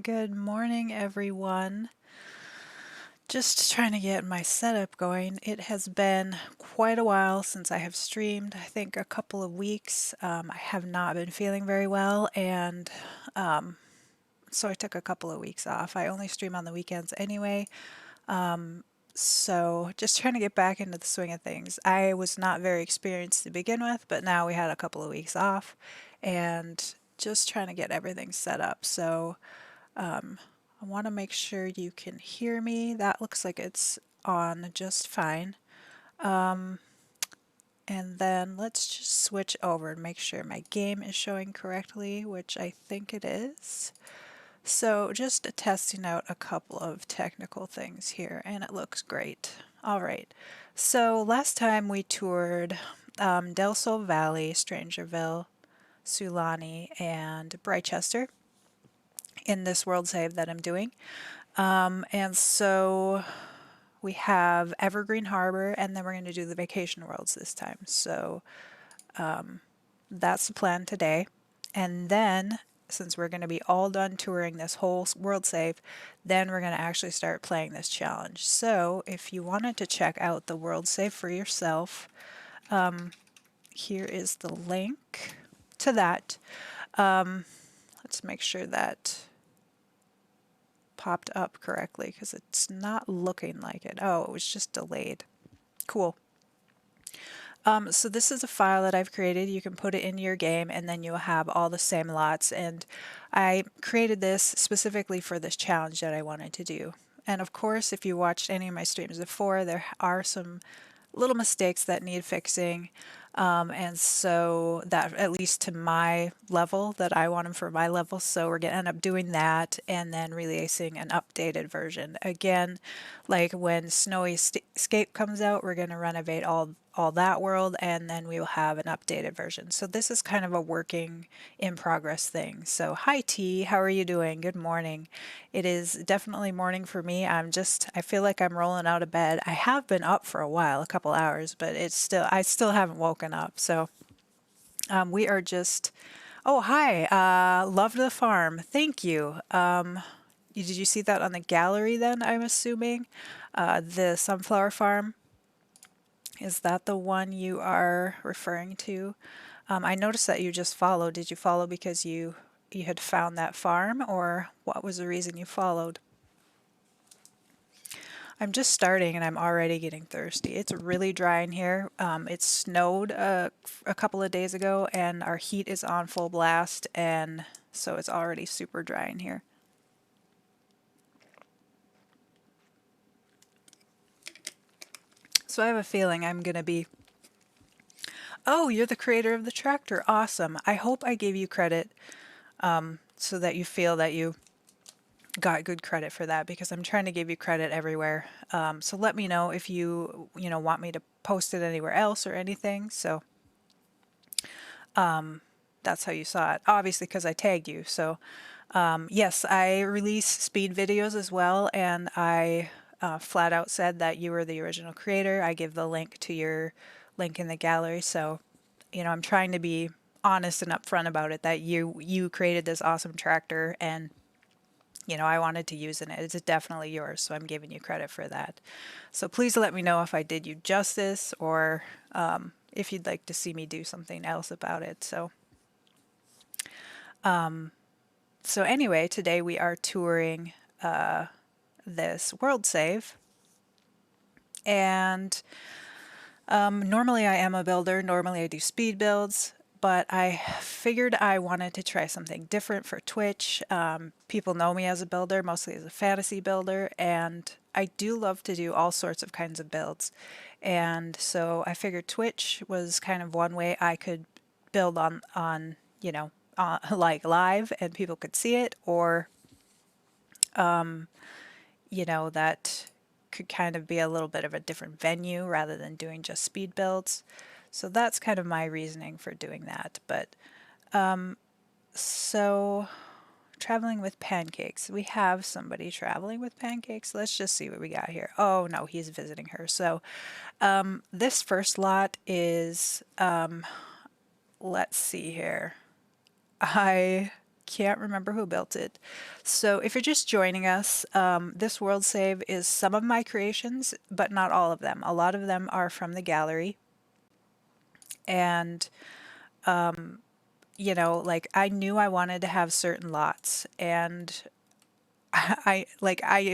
Good morning, everyone. Just trying to get my setup going. It has been quite a while since I have streamed, I think a couple of weeks. I have not been feeling very well, and so I took a couple of weeks off. I only stream on the weekends anyway, so just trying to get back into the swing of things. I was not very experienced to begin with, but now we had a couple of weeks off, and just trying to get everything set up. So I want to make sure you can hear me. That looks like it's on just fine. And then let's just switch over and make sure my game is showing correctly, which I think it is. So just testing out a couple of technical things here, and it looks great. All right. So last time we toured Del Sol Valley, Strangerville, Sulani, and Brightchester in this world save that I'm doing. And so we have Evergreen Harbor, and then we're going to do the vacation worlds this time. So that's the plan today. And then, since we're going to be all done touring this whole world save, then we're going to actually start playing this challenge. So if you wanted to check out the world save for yourself, here is the link to that. Let's make sure that popped up correctly because it's not looking like it. Oh, it was just delayed. Cool. So this is a file that I've created. You can put it in your game and then you'll have all the same lots. And I created this specifically for this challenge that I wanted to do. And of course, if you watched any of my streams before, there are some little mistakes that need fixing. And so that, at least to my level, that I want them for my level. So we're going to end up doing that and then releasing an updated version. Again, like when Snowy Escape comes out, we're going to renovate all that world, and then we will have an updated version. So this is kind of a working in progress thing. So hi T, how are you doing? Good morning. It is definitely morning for me. I feel like I'm rolling out of bed. I have been up for a while, a couple hours, but I still haven't woken up. So we are just, oh hi, love the farm. Thank you. Did you see that on the gallery then, I'm assuming? The sunflower farm? Is that the one you are referring to? I noticed that you just followed. Did you follow because you had found that farm, or what was the reason you followed? I'm just starting and I'm already getting thirsty. It's really dry in here. It snowed a couple of days ago and our heat is on full blast, and so it's already super dry in here. So I have a feeling I'm going to be... Oh, you're the creator of the tractor. Awesome. I hope I gave you credit so that you feel that you got good credit for that, because I'm trying to give you credit everywhere. So let me know if you want me to post it anywhere else or anything. So that's how you saw it, obviously, because I tagged you. So yes, I release speed videos as well, and I flat out said that you were the original creator. I give the link to your link in the gallery. So I'm trying to be honest and upfront about it, that you created this awesome tractor, and I wanted to use it. It's definitely yours, so I'm giving you credit for that. So please let me know if I did you justice, or if you'd like to see me do something else about it. So anyway, today we are touring this world save, and normally I am a builder. Normally I do speed builds, but I figured I wanted to try something different for Twitch. People know me as a builder, mostly as a fantasy builder, and I do love to do all sorts of kinds of builds. And so I figured Twitch was kind of one way I could build on like live and people could see it, or that could kind of be a little bit of a different venue rather than doing just speed builds. So that's kind of my reasoning for doing that. But so traveling with pancakes. We have somebody traveling with pancakes. Let's just see what we got here. Oh no, he's visiting her. So this first lot is, let's see here. I can't remember who built it. So if you're just joining us, this world save is some of my creations, but not all of them. A lot of them are from the gallery. And, like I knew I wanted to have certain lots, and I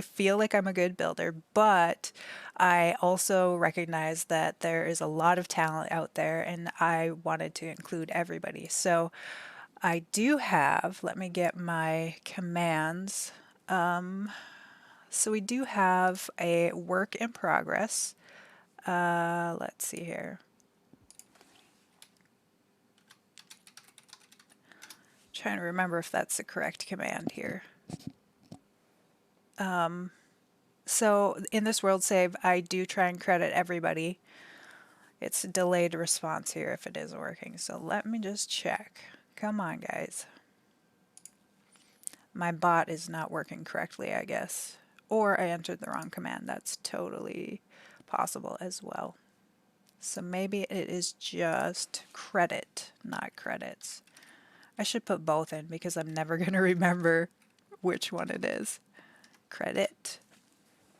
feel like I'm a good builder, but I also recognize that there is a lot of talent out there and I wanted to include everybody. So I do have, let me get my commands. So we do have a work in progress. Let's see here. Trying to remember if that's the correct command here. So in this world save, I do try and credit everybody. It's a delayed response here if it is working. So let me just check. Come on, guys. My bot is not working correctly, I guess. Or I entered the wrong command. That's totally possible as well. So maybe it is just credit, not credits. I should put both in because I'm never going to remember which one it is. Credit.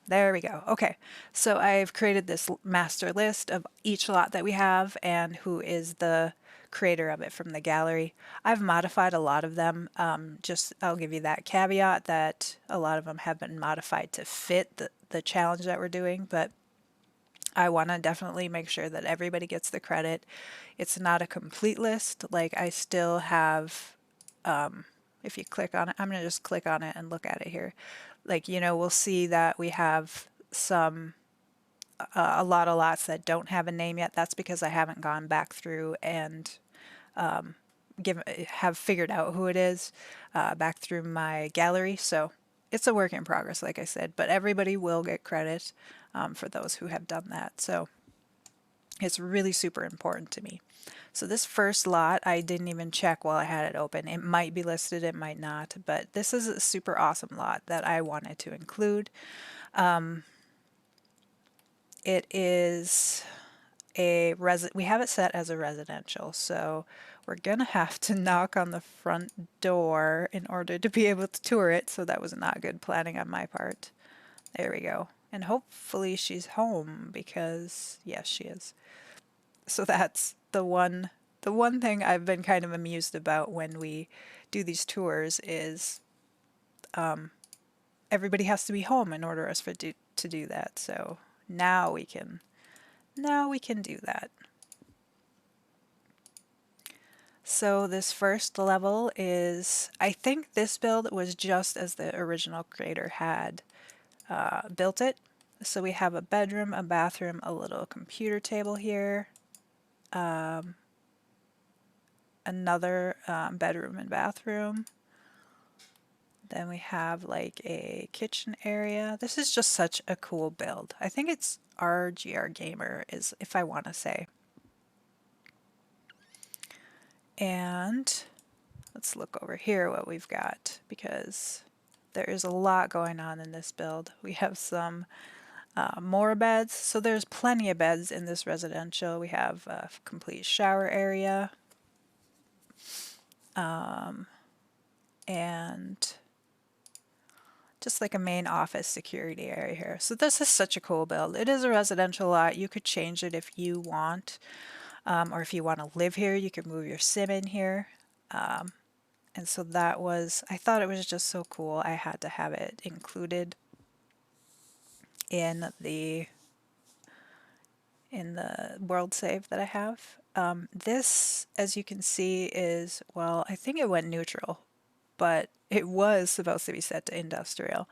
There we go. Okay, so I've created this master list of each lot that we have and who is the creator of it from the gallery. I've modified a lot of them. I'll give you that caveat that a lot of them have been modified to fit the challenge that we're doing, but I want to definitely make sure that everybody gets the credit. It's not a complete list. Like I still have, if you click on it, I'm going to just click on it and look at it here. Like, we'll see that we have a lot of lots that don't have a name yet. That's because I haven't gone back through and have figured out who it is back through my gallery. So it's a work in progress, like I said, but everybody will get credit for those who have done that. So it's really super important to me. So this first lot, I didn't even check while I had it open. It might be listed, it might not, but this is a super awesome lot that I wanted to include. It is we have it set as a residential, so we're gonna have to knock on the front door in order to be able to tour it, so that was not good planning on my part. There we go. And hopefully she's home because yes, she is. So that's the one thing I've been kind of amused about when we do these tours is everybody has to be home in order for us to do that. So now we can do that. So this first level is, I think this build was just as the original creator had built it. So we have a bedroom, a bathroom, a little computer table here, another bedroom and bathroom. Then we have like a kitchen area. This is just such a cool build. I think it's RGR Gamer is, if I want to say. And let's look over here what we've got, because there is a lot going on in this build. We have some more beds. So there's plenty of beds in this residential. We have a complete shower area. And just like a main office security area here. So this is such a cool build. It is a residential lot. You could change it if you want, or if you want to live here, you could move your sim in here. And so that was, I thought it was just so cool. I had to have it included in the world save that I have. This, as you can see, is, well, I think it went neutral, but it was supposed to be set to industrial.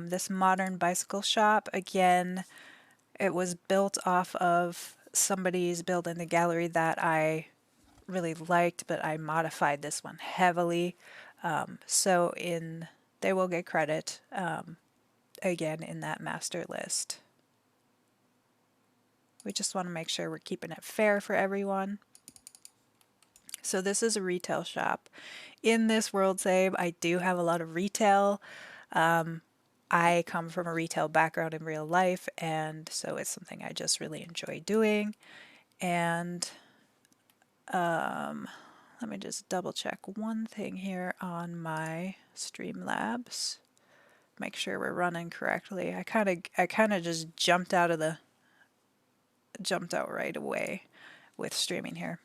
This modern bicycle shop, again, it was built off of somebody's build in the gallery that I really liked, but I modified this one heavily. So they will get credit again in that master list. We just want to make sure we're keeping it fair for everyone. So this is a retail shop. In this world save, I do have a lot of retail. I come from a retail background in real life, and so it's something I just really enjoy doing. And let me just double check one thing here on my Streamlabs. Make sure we're running correctly. I kind of just jumped out right away with streaming here.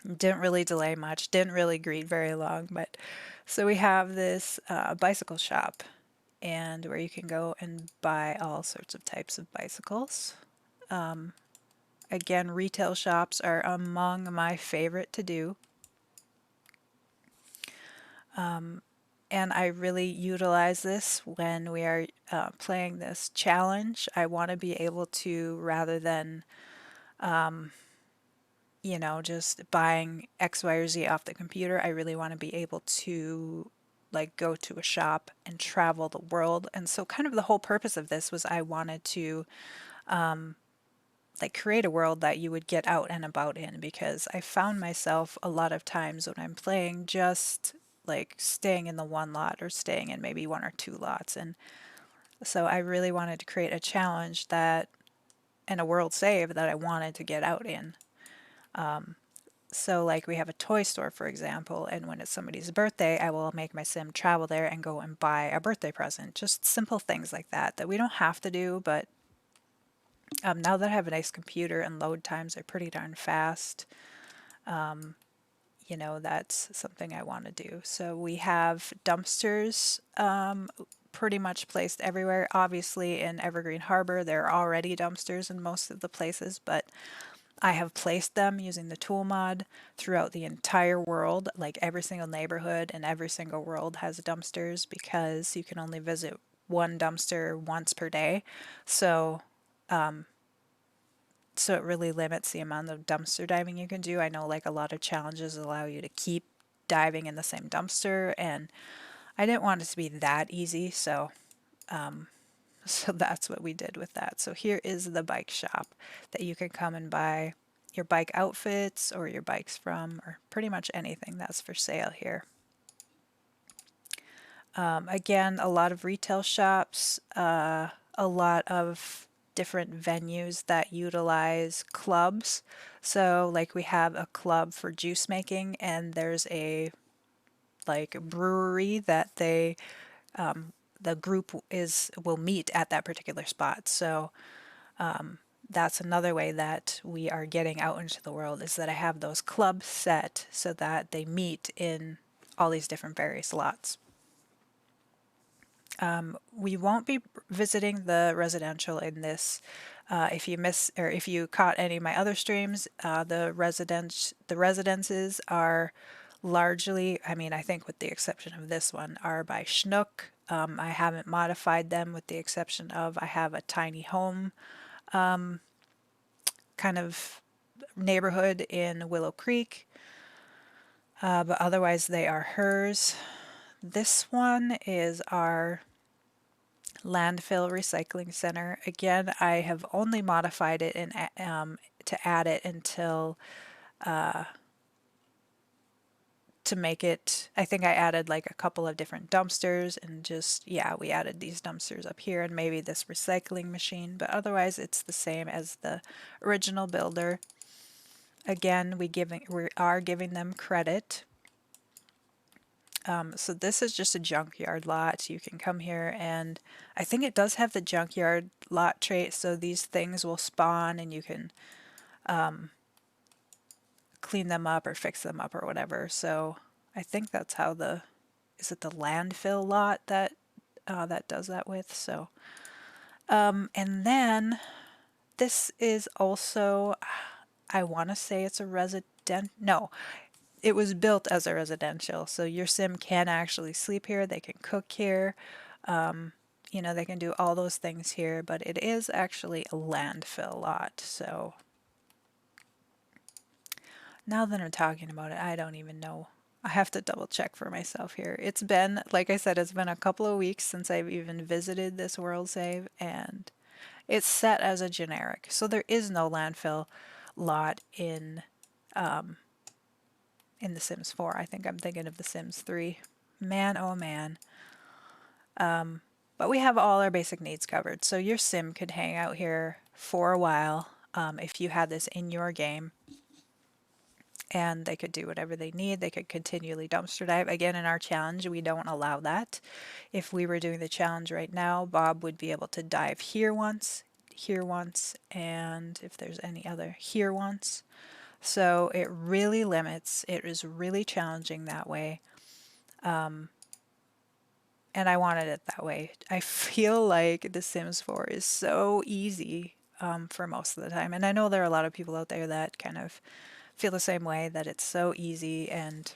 Didn't really delay much, didn't really greet very long, but so we have this bicycle shop and where you can go and buy all sorts of types of bicycles. Again, retail shops are among my favorite to do. And I really utilize this when we are playing this challenge. I want to be able to, rather than, just buying X, Y, or Z off the computer, I really want to be able to like go to a shop and travel the world. And so kind of the whole purpose of this was I wanted to like create a world that you would get out and about in, because I found myself a lot of times when I'm playing just like staying in the one lot or staying in maybe one or two lots. And so I really wanted to create a challenge that and a world save that I wanted to get out in. So like we have a toy store, for example, and when it's somebody's birthday, I will make my sim travel there and go and buy a birthday present. Just simple things like that that we don't have to do, but now that I have a nice computer and load times are pretty darn fast, that's something I want to do. So we have dumpsters pretty much placed everywhere. Obviously, in Evergreen Harbor, there are already dumpsters in most of the places, but I have placed them using the tool mod throughout the entire world. Like every single neighborhood and every single world has dumpsters because you can only visit one dumpster once per day. So it really limits the amount of dumpster diving you can do. I know like a lot of challenges allow you to keep diving in the same dumpster, and I didn't want it to be that easy, so so that's what we did with that. So here is the bike shop that you can come and buy your bike outfits or your bikes from, or pretty much anything that's for sale here. Again, a lot of retail shops, a lot of different venues that utilize clubs. So like we have a club for juice making, and there's a like brewery that the group will meet at that particular spot. So that's another way that we are getting out into the world, is that I have those clubs set so that they meet in all these different various lots. We won't be visiting the residential in this. If you miss or if you caught any of my other streams, the residences are largely, I mean, I think with the exception of this one, are by Schnook. I haven't modified them with the exception of I have a tiny home kind of neighborhood in Willow Creek, but otherwise they are hers. This one is our landfill recycling center. Again, I have only modified it to add it until to make it, I think I added like a couple of different dumpsters and just, yeah, we added these dumpsters up here and maybe this recycling machine, but otherwise it's the same as the original builder. Again, we are giving them credit. So this is just a junkyard lot. You can come here and I think it does have the junkyard lot trait, so these things will spawn and you can clean them up or fix them up or whatever. So I think that's how is it the landfill lot that that does that with? So and then this is also, I want to say it's a no, it was built as a residential, so your sim can actually sleep here, they can cook here, they can do all those things here, but it is actually a landfill lot. So now that I'm talking about it, I don't even know. I have to double check for myself here. It's been, like I said, it's been a couple of weeks since I've even visited this world save, and it's set as a generic. So there is no landfill lot in The Sims 4. I think I'm thinking of The Sims 3. Man, oh man. But we have all our basic needs covered. So your sim could hang out here for a while if you had this in your game. and they could do whatever they need. They could continually dumpster dive. Again, in our challenge, we don't allow that. If we were doing the challenge right now, Bob would be able to dive here once, and if there's any other, here once. So it really limits. It is really challenging that way. And I wanted it that way. I feel like The Sims 4 is so easy for most of the time. And I know there are a lot of people out there that kind of feel the same way, that it's so easy, and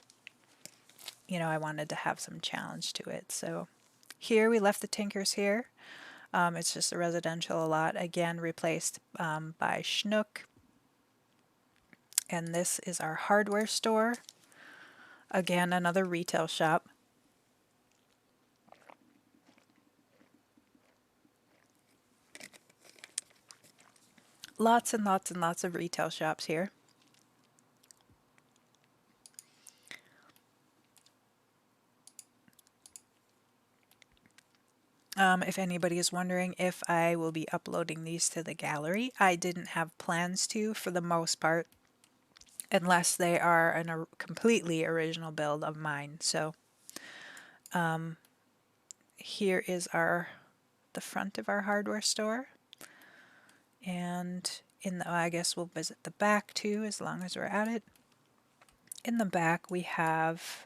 I wanted to have some challenge to it. So here we left the Tinkers here. It's just a residential lot, again replaced by Schnook. And this is our hardware store. Again, another retail shop. Lots and lots and lots of retail shops here. If anybody is wondering if I will be uploading these to the gallery, I didn't have plans to for the most part, unless they are a completely original build of mine. So here is the front of our hardware store, and I guess we'll visit the back too as long as we're at it. In the back we have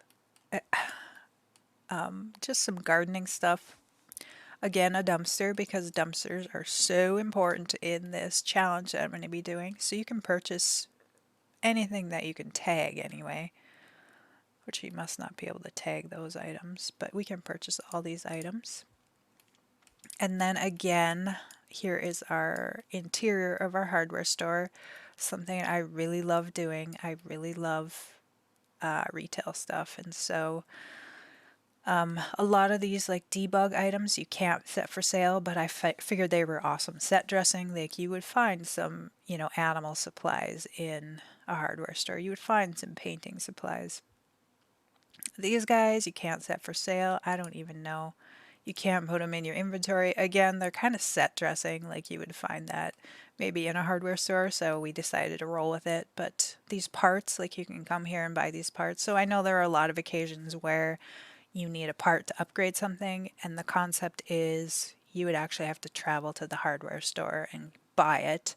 just some gardening stuff. Again, a dumpster, because dumpsters are so important in this challenge that I'm going to be doing. So you can purchase anything that you can tag anyway, which you must not be able to tag those items, but we can purchase all these items. And then again, here is our interior of our hardware store, something I really love doing. I really love retail stuff, and so a lot of these like debug items you can't set for sale, but I figured they were awesome set dressing. Like you would find some, animal supplies in a hardware store. You would find some painting supplies. These guys you can't set for sale. I don't even know. You can't put them in your inventory. Again, they're kind of set dressing, like you would find that maybe in a hardware store, so we decided to roll with it. But these parts, like you can come here and buy these parts. So I know there are a lot of occasions where you need a part to upgrade something, and the concept is you would actually have to travel to the hardware store and buy it.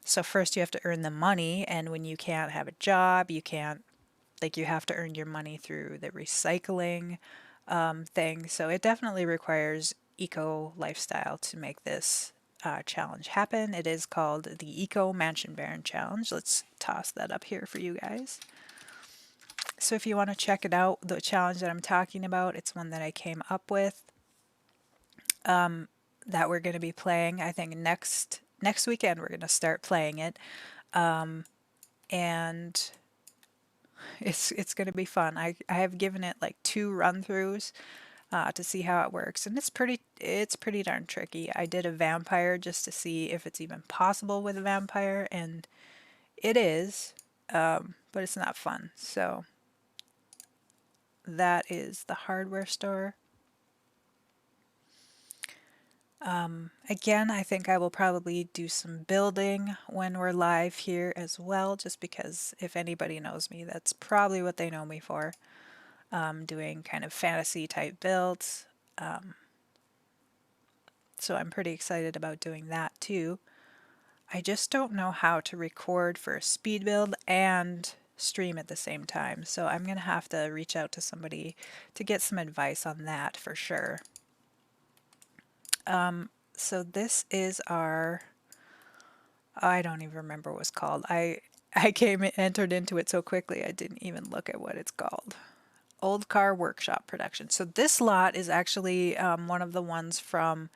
So first you have to earn the money, and when you can't have a job, you can't, like, you have to earn your money through the recycling thing. So it definitely requires eco lifestyle to make this challenge happen. It is called the Eco Mansion Baron Challenge. Let's toss that up here for you guys. So if you want to check it out, the challenge that I'm talking about, it's one that I came up with that we're going to be playing. I think next weekend we're going to start playing it, and it's going to be fun. I have given it like 2 run-throughs to see how it works, and it's pretty darn tricky. I did a vampire just to see if it's even possible with a vampire, and it is, but it's not fun. So that is the hardware store. Again, I think I will probably do some building when we're live here as well, just because if anybody knows me, that's probably what they know me for, doing kind of fantasy type builds. So I'm pretty excited about doing that too. I just don't know how to record for a speed build and stream at the same time, so I'm going to have to reach out to somebody to get some advice on that for sure. So this is our, I don't even remember what it was called. I entered into it so quickly I didn't even look at what it's called. Old Car Workshop Production. So this lot is actually one of the ones from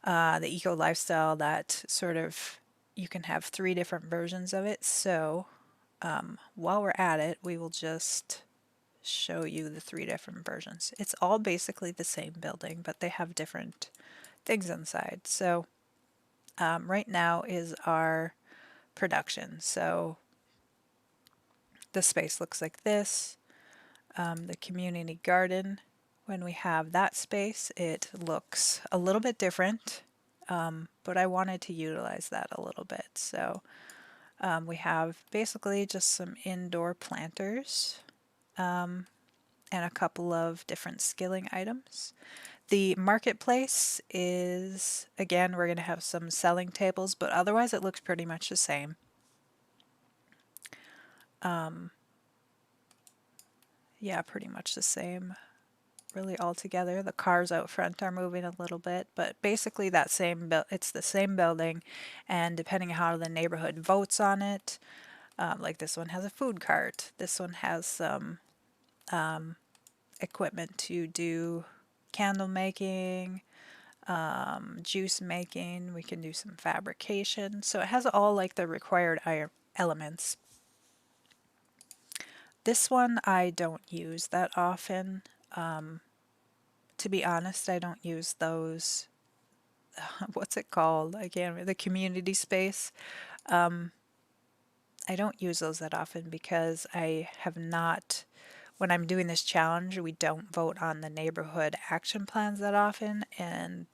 the Eco Lifestyle that sort of, you can have 3 different versions of it. So while we're at it, we will just show you the 3 different versions. It's all basically the same building, but they have different things inside. So right now is our production. So the space looks like this. The community garden, when we have that space, it looks a little bit different, but I wanted to utilize that a little bit. So We have basically just some indoor planters and a couple of different skilling items. The marketplace is, again, we're going to have some selling tables, but otherwise it looks pretty much the same. Yeah, pretty much the same, really all together. The cars out front are moving a little bit, but basically that same it's the same building, and depending on how the neighborhood votes on it, like this one has a food cart, this one has some equipment to do candle making, juice making, we can do some fabrication. So it has all like the required elements. This one I don't use that often. To be honest, I don't use those, what's it called? I can't remember, the community space. I don't use those that often because I have not, when I'm doing this challenge, we don't vote on the neighborhood action plans that often, and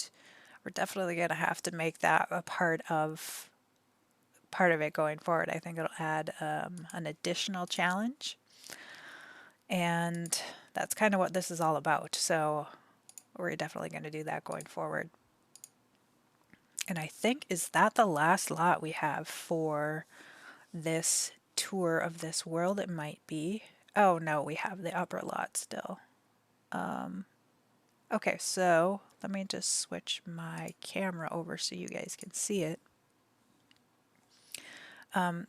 we're definitely going to have to make that a part of it going forward. I think it'll add an additional challenge, and that's kind of what this is all about. So we're definitely going to do that going forward. And I think, is that the last lot we have for this tour of this world? It might be. Oh no, we have the upper lot still. Okay, so let me just switch my camera over so you guys can see it.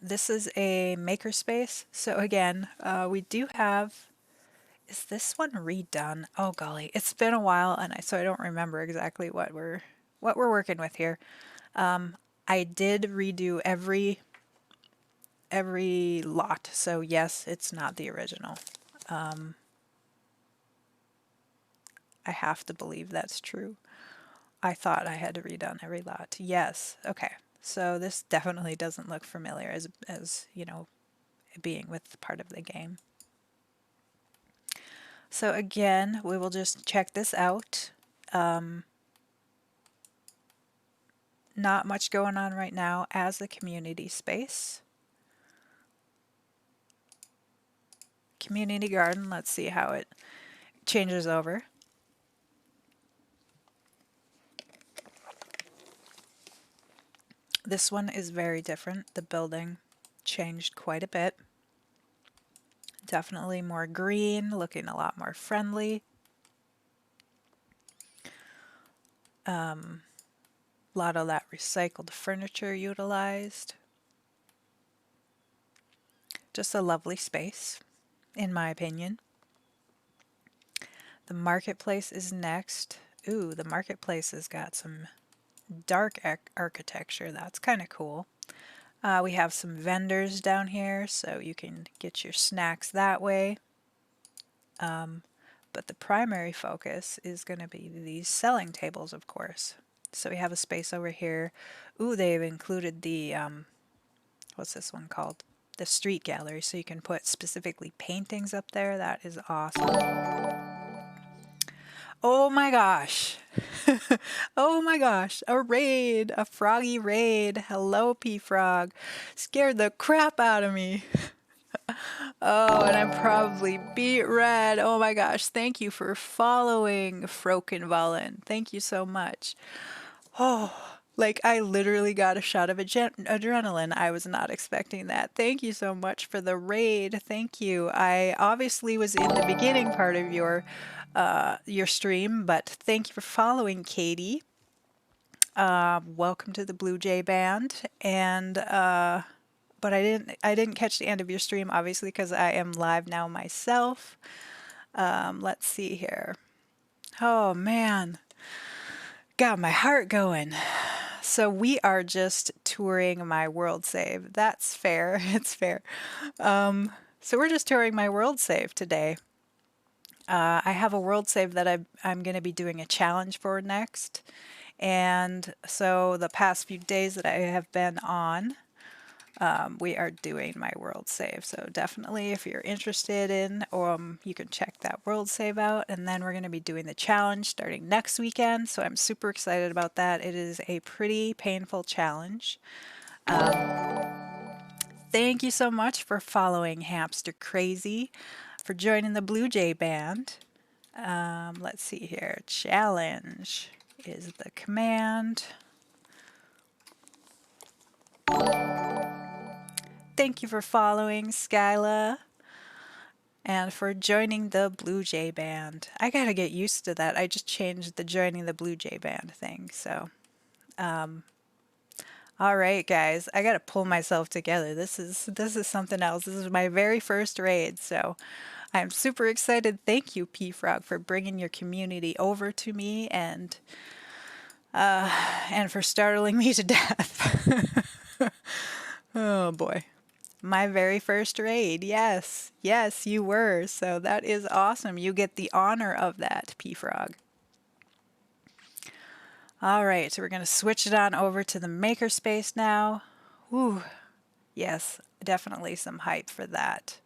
This is a makerspace. So again, we do have, is this one redone? Oh golly, it's been a while, and so I don't remember exactly what we're working with here. I did redo every lot, so yes, it's not the original. I have to believe that's true. I thought I had redone every lot. Yes. Okay. So this definitely doesn't look familiar as you know, being with part of the game. So again, we will just check this out. Not much going on right now as a community space. Community garden, let's see how it changes over. This one is very different. The building changed quite a bit. Definitely more green, looking a lot more friendly. A lot of that recycled furniture utilized. Just a lovely space, in my opinion. The marketplace is next. Ooh, the marketplace has got some dark architecture. That's kind of cool. We have some vendors down here, so you can get your snacks that way. But the primary focus is going to be these selling tables, of course. So we have a space over here. Ooh, they've included the, what's this one called? The street gallery, so you can put specifically paintings up there. That is awesome. Oh my gosh. Oh my gosh. A raid. A froggy raid. Hello, P-Frog. Scared the crap out of me. Oh, and I'm probably beat red. Oh my gosh. Thank you for following, Frokenvallen. Thank you so much. Oh, like I literally got a shot of adrenaline. I was not expecting that. Thank you so much for the raid. Thank you. I obviously was in the beginning part of your stream, but thank you for following, Katie. Welcome to the Blue Jay Band, and but I didn't catch the end of your stream, obviously, because I am live now myself. Let's see here. Oh man, got my heart going. So we are just touring my world save. That's fair. It's fair. So we're just touring my world save today. I have a world save that I'm going to be doing a challenge for next. And so the past few days that I have been on, we are doing my world save. So definitely if you're interested in, you can check that world save out. And then we're going to be doing the challenge starting next weekend. So I'm super excited about that. It is a pretty painful challenge. thank you so much for following Hamster Crazy, for joining the Blue Jay band. Let's see here. Challenge is the command. Thank you for following Skyla and for joining the Blue Jay band. I gotta get used to that. I just changed the joining the Blue Jay band thing. So, all right, guys, I gotta pull myself together. This is something else. This is my very first raid, so I'm super excited. Thank you, P-Frog, for bringing your community over to me and for startling me to death. Oh boy. My very first raid. Yes. Yes, you were. So that is awesome. You get the honor of that, P-Frog. All right, so we're going to switch it on over to the makerspace now. Whew. Yes, definitely some hype for that.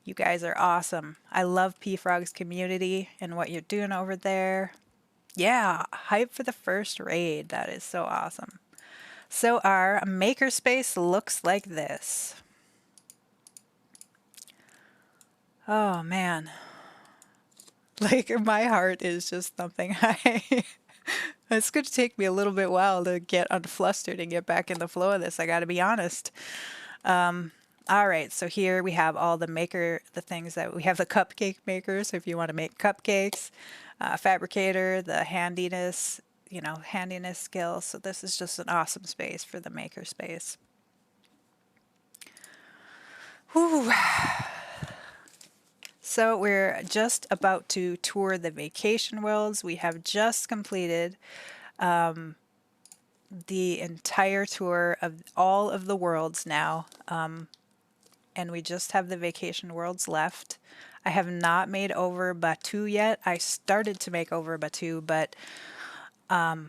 You guys are awesome. I love P-Frog's community and what you're doing over there. Yeah, hype for the first raid. That is so awesome. So our makerspace looks like this. Oh man. Like my heart is just thumping high. It's going to take me a little bit while to get unflustered and get back in the flow of this, I got to be honest. All right, so here we have all the things that we have the cupcake makers if you want to make cupcakes, fabricator, the handiness, handiness skills. So this is just an awesome space for the maker space. Whew. So we're just about to tour the vacation worlds. We have just completed the entire tour of all of the worlds now. And we just have the vacation worlds left. I have not made over Batu yet. I started to make over Batu, but I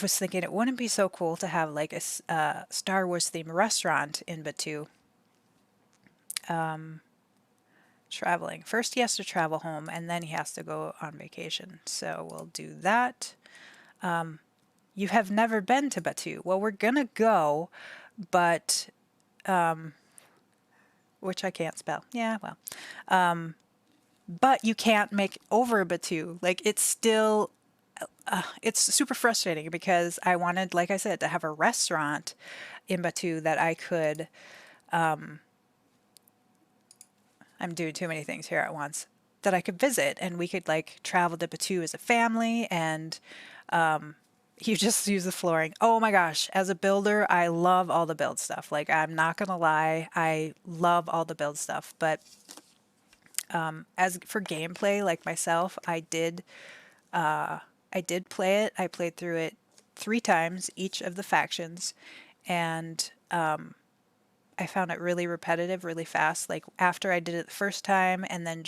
was thinking it wouldn't be so cool to have like a Star Wars themed restaurant in Batu. Traveling. First he has to travel home and then he has to go on vacation. So we'll do that. You have never been to Batu. Well, we're gonna go, but which I can't spell. Yeah, well. But you can't make over Batu. Like it's still it's super frustrating because I wanted, like I said, to have a restaurant in Batu that I could I'm doing too many things here at once, that I could visit and we could like travel to Batu as a family and you just use the flooring. Oh my gosh, as a builder, I love all the build stuff. Like I'm not gonna lie, I love all the build stuff, but as for gameplay, like myself, I did play it. I played through it 3 times, each of the factions, and I found it really repetitive, really fast. Like after I did it the first time and then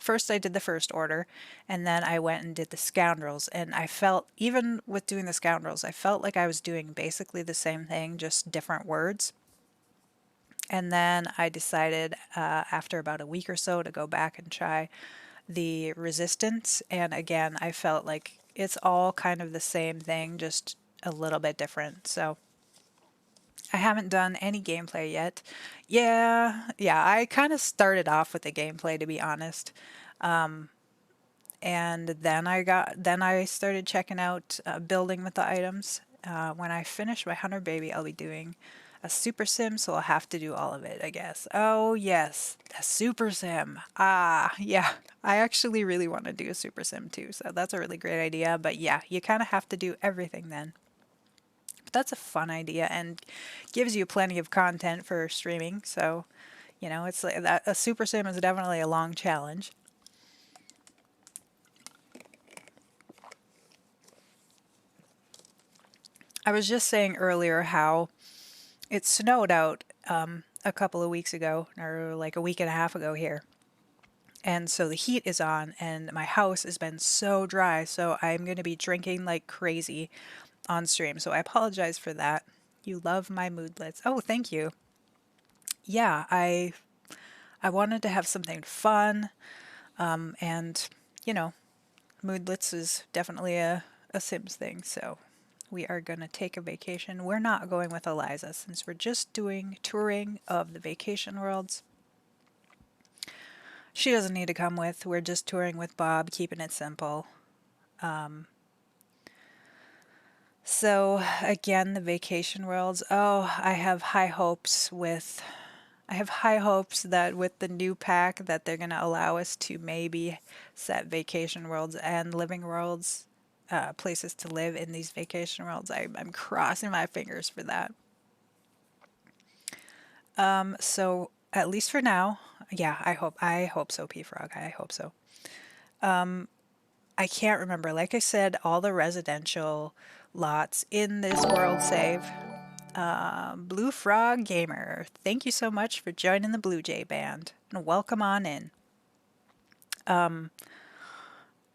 first I did the First Order and then I went and did the Scoundrels. And I felt, even with doing the Scoundrels, I felt like I was doing basically the same thing, just different words. And then I decided after about a week or so to go back and try the Resistance. And again, I felt like it's all kind of the same thing, just a little bit different. So I haven't done any gameplay yet. Yeah, I kind of started off with the gameplay, to be honest. And then I started checking out building with the items. When I finish my Hunter Baby, I'll be doing a Super Sim, so I'll have to do all of it, I guess. Oh yes, a Super Sim. Ah, yeah. I actually really want to do a Super Sim too, so that's a really great idea. But yeah, you kind of have to do everything then. But that's a fun idea and gives you plenty of content for streaming. So, it's like that. A Super Sim is definitely a long challenge. I was just saying earlier how it snowed out a couple of weeks ago, or like a week and a half ago here. And so the heat is on, and my house has been so dry, so I'm going to be drinking like crazy on stream. So I apologize for that. You love my moodlets. Oh, thank you. Yeah, I wanted to have something fun, and moodlets is definitely a Sims thing. So we are going to take a vacation. We're not going with Eliza since we're just doing touring of the vacation worlds. She doesn't need to come with. We're just touring with Bob, keeping it simple. So again, the vacation worlds. Oh, I have high hopes that with the new pack that they're going to allow us to maybe set vacation worlds and living worlds, places to live in these vacation worlds. I'm crossing my fingers for that. So at least for now, yeah, I hope so, P Frog. I hope so. I can't remember. Like I said, all the residential lots in this world save. Blue Frog Gamer, thank you so much for joining the Blue Jay band, and welcome on in.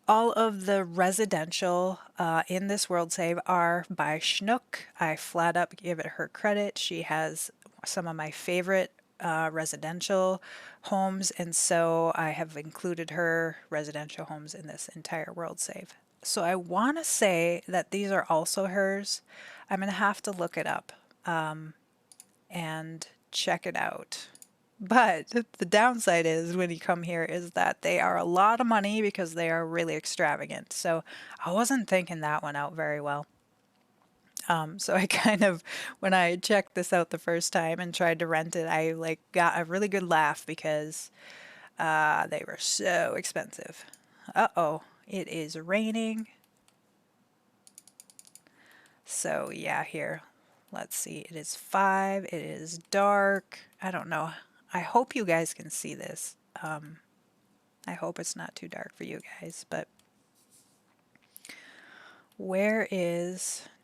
All of the residential in this world save are by Schnook. I flat up give it her credit. She has some of my favorite residential homes, and so I have included her residential homes in this entire world save. So I want to say that these are also hers. I'm going to have to look it up and check it out. But the downside is when you come here is that they are a lot of money because they are really extravagant. So I wasn't thinking that one out very well. So I kind of, when I checked this out the first time and tried to rent it, I like got a really good laugh because they were so expensive. Uh-oh, it is raining. So yeah, here, let's see. It is 5. It is dark. I don't know. I hope you guys can see this. I hope it's not too dark for you guys, but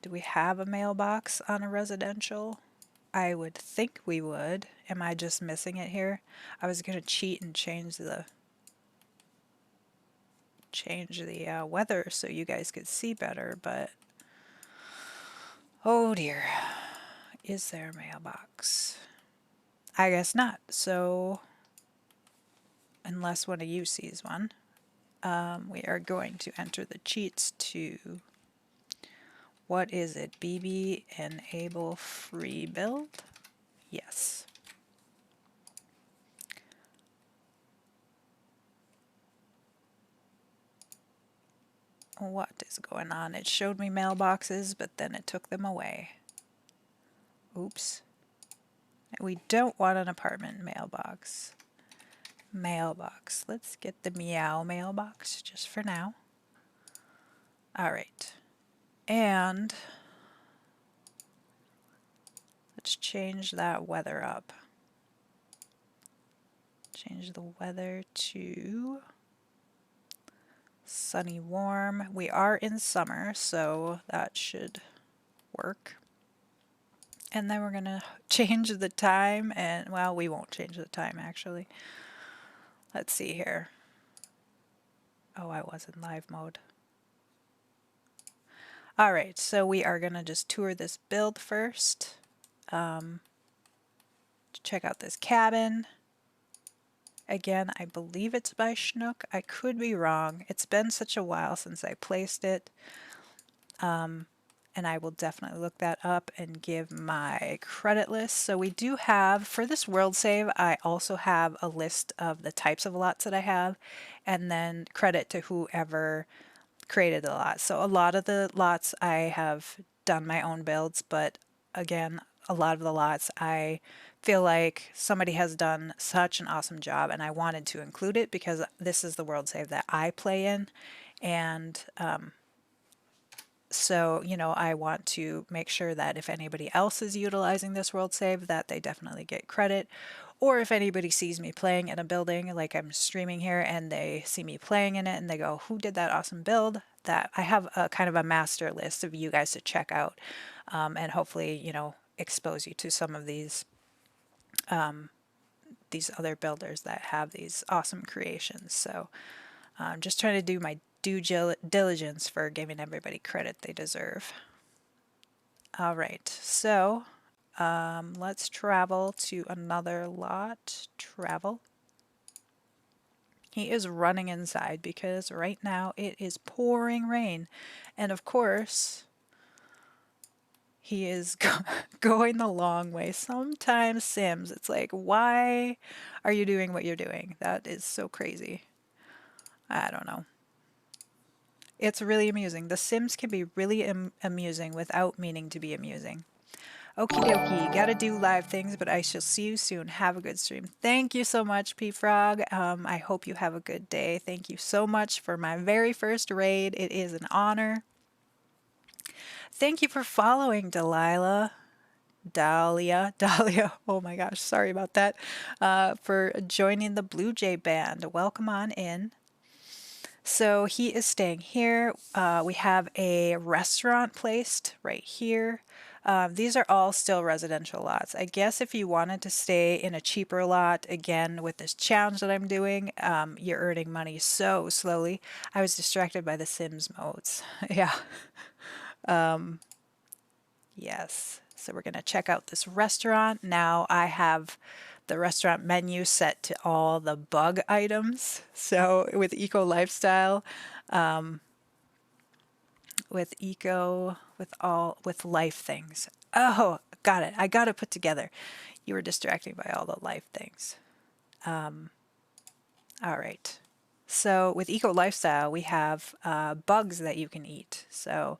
do we have a mailbox on a residential? I would think we would. Am I just missing it here? I was going to cheat and change the weather so you guys could see better, but oh dear. Is there a mailbox? I guess not. So unless one of you sees one, we are going to enter the cheats to, what is it? BB enable free build? Yes. What is going on? It showed me mailboxes, but then it took them away. Oops. We don't want an apartment mailbox. Mailbox. Let's get the meow mailbox just for now. All right. And let's change that weather up. Change the weather to sunny, warm. We are in summer, so that should work. And then we're going to change the time, and well, we won't change the time actually. Let's see here. Oh, I was in live mode. All right, so we are going to just tour this build first. Check out this cabin. Again, I believe it's by Schnook. I could be wrong. It's been such a while since I placed it. And I will definitely look that up and give my credit list. So we do have, for this world save, I also have a list of the types of lots that I have, and then credit to whoever created the lot. So a lot of the lots I have done my own builds, but again, a lot of the lots I feel like somebody has done such an awesome job, and I wanted to include it because this is the world save that I play in, and so, you know, I want to make sure that if anybody else is utilizing this world save, that they definitely get credit. Or if anybody sees me playing in a building, like I'm streaming here, and they see me playing in it and they go, who did that awesome build? That I have a kind of a master list of you guys to check out, and hopefully, you know, expose you to some of these other builders that have these awesome creations. So I'm just trying to do my due diligence for giving everybody credit they deserve. All right, so let's travel to another lot. Travel. He is running inside because right now it is pouring rain. And of course, He is going the long way. Sometimes Sims, it's like, why are you doing what you're doing? That is so crazy. I don't know. It's really amusing. The Sims can be really amusing without meaning to be amusing. Okie dokie, gotta do live things, but I shall see you soon. Have a good stream. Thank you so much, P-Frog. I hope you have a good day. Thank you so much for my very first raid. It is an honor. Thank you for following, Delilah. Dahlia, oh my gosh, sorry about that, for joining the Blue Jay band. Welcome on in. So he is staying here. We have a restaurant placed right here. These are all still residential lots. I guess if you wanted to stay in a cheaper lot, again, with this challenge that I'm doing, you're earning money so slowly. I was distracted by the Sims modes. Yeah. Yes. So we're going to check out this restaurant. Now I have the restaurant menu set to all the bug items. So with eco lifestyle, with life things. Oh, got it. I got it put together. You were distracting by all the life things. All right. So with eco lifestyle, we have bugs that you can eat. So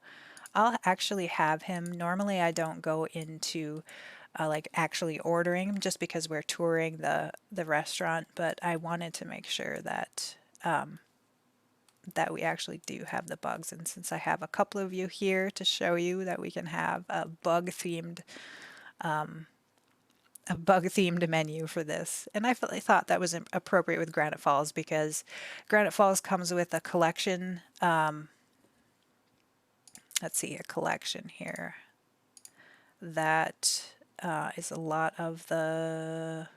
I'll actually have him. Normally, I don't go into like actually ordering just because we're touring the restaurant, but I wanted to make sure that that we actually do have the bugs. And since I have a couple of you here to show you that we can have a bug themed menu for this. And I thought that was appropriate with Granite Falls because Granite Falls comes with a collection. Let's see, a collection here that is a lot of the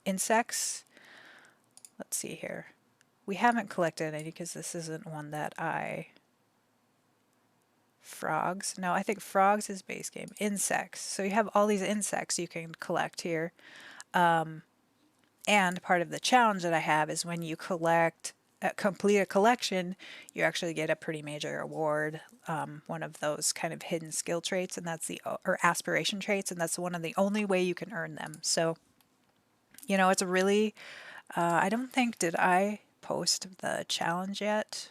insects. Let's see here. We haven't collected any because this isn't one that Frogs. No, I think frogs is base game. Insects. So you have all these insects you can collect here. And part of the challenge that I have is when you complete a collection, you actually get a pretty major award, one of those kind of hidden skill traits, and that's or aspiration traits, and that's one of the only way you can earn them. So, you know, it's a really, I don't think, did I post the challenge yet?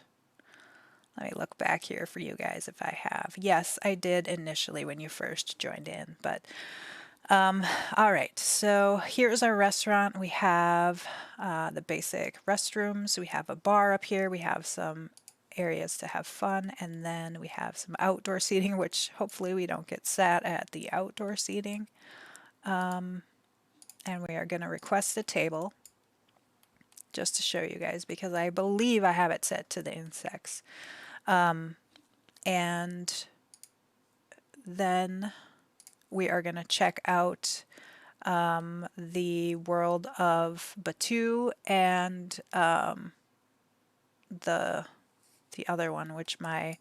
Let me look back here for you guys if I have. Yes, I did initially when you first joined in, but all right, so here's our restaurant. We have the basic restrooms. We have a bar up here. We have some areas to have fun, and then we have some outdoor seating, which hopefully we don't get sat at the outdoor seating. And we are going to request a table just to show you guys because I believe I have it set to the insects. And then we are going to check out the world of Batu and the other one, which my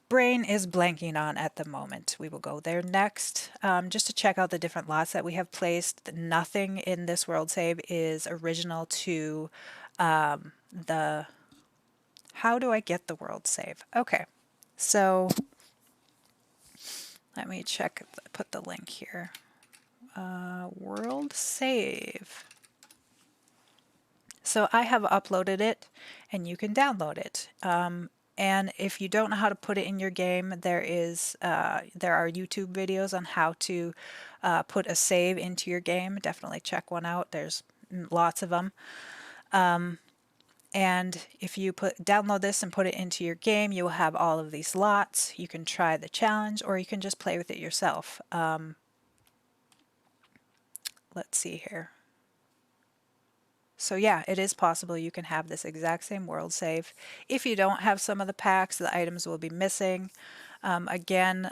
brain is blanking on at the moment. We will go there next, just to check out the different lots that we have placed. Nothing in this world save is original to the... How do I get the world save? Okay, so let me check, put the link here. World save. So I have uploaded it and you can download it. And if you don't know how to put it in your game, there are YouTube videos on how to put a save into your game. Definitely check one out. There's lots of them. And if you download this and put it into your game, you will have all of these lots. You can try the challenge or you can just play with it yourself. Let's see here. So yeah, it is possible you can have this exact same world save. If you don't have some of the packs, the items will be missing. Again,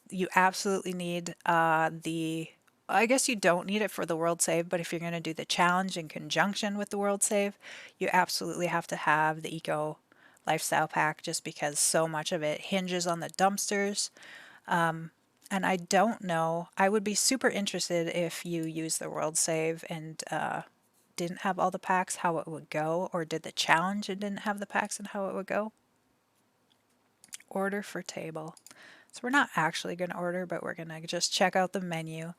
you absolutely need I guess you don't need it for the world save, but if you're going to do the challenge in conjunction with the world save, you absolutely have to have the eco lifestyle pack just because so much of it hinges on the dumpsters. And I don't know, I would be super interested if you use the world save and didn't have all the packs, how it would go, or did the challenge and didn't have the packs and how it would go. Order for table. So we're not actually going to order, but we're going to just check out the menu.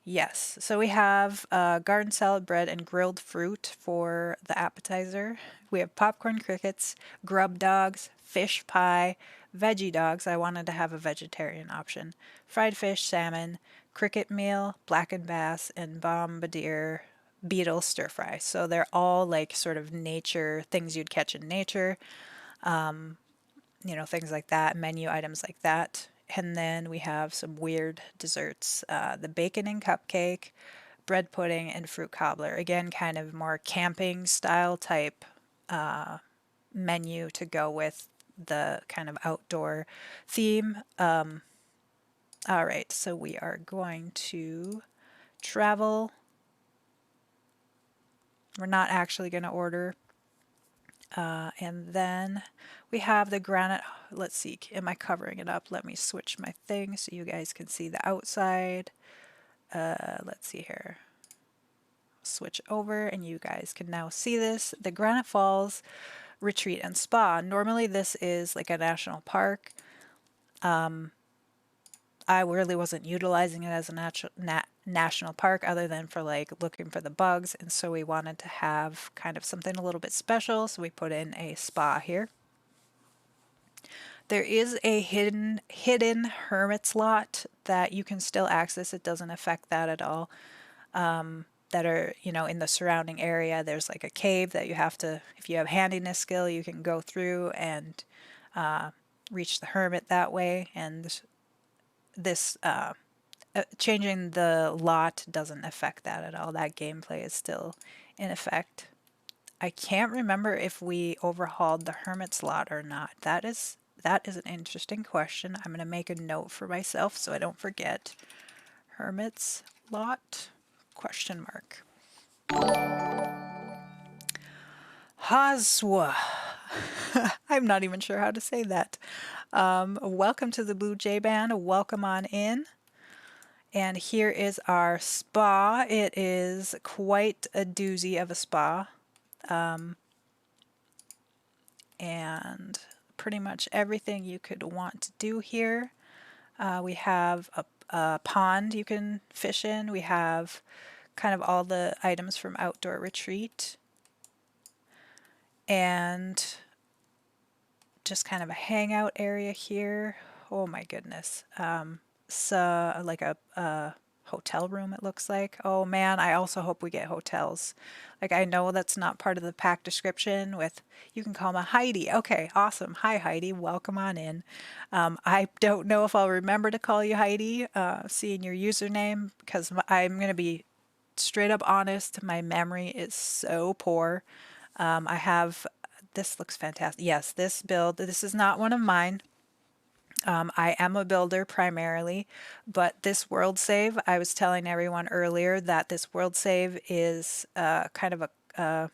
Yes, so we have garden salad bread and grilled fruit for the appetizer. We have popcorn crickets, grub dogs, fish pie, veggie dogs. I wanted to have a vegetarian option. Fried fish, salmon, cricket meal, blackened bass, and bombardier beetle stir fry. So they're all like sort of nature things you'd catch in nature, things like that, menu items like that. And then we have some weird desserts, the bacon and cupcake, bread pudding, and fruit cobbler. Again, kind of more camping style type menu to go with the kind of outdoor theme. All right, so we are going to travel. We're not actually going to order. And then we have the granite. Let's see, am I covering it up? Let me switch my thing so you guys can see the outside. Let's see here. Switch over and you guys can now see this. The Granite Falls Retreat and Spa. Normally this is like a national park. I really wasn't utilizing it as a national park other than for like looking for the bugs, and so we wanted to have kind of something a little bit special, so we put in a spa here. There is a hidden hermit's lot that you can still access. It doesn't affect that at all. That are, in the surrounding area. There's like a cave that you have to, if you have handiness skill, you can go through and reach the hermit that way. And this changing the lot doesn't affect that at all. That gameplay is still in effect. I can't remember if we overhauled the hermit's lot or not. That is an interesting question. I'm going to make a note for myself so I don't forget. Hermit's lot, question mark. Haswa. I'm not even sure how to say that. Welcome to the Blue Jay Band. Welcome on in. And here is our spa. It is quite a doozy of a spa. And pretty much everything you could want to do here. We have a pond you can fish in. We have kind of all the items from Outdoor Retreat. And just kind of a hangout area here. Oh my goodness. So like a hotel room it looks like. Oh man, I also hope we get hotels. Like I know that's not part of the pack description with, you can call me Heidi. Okay, awesome. Hi Heidi, welcome on in. I don't know if I'll remember to call you Heidi, seeing your username, because I'm going to be straight up honest, my memory is so poor. I have, this looks fantastic. Yes, this build, this is not one of mine. I am a builder primarily, but this world save, I was telling everyone earlier that this world save is kind of a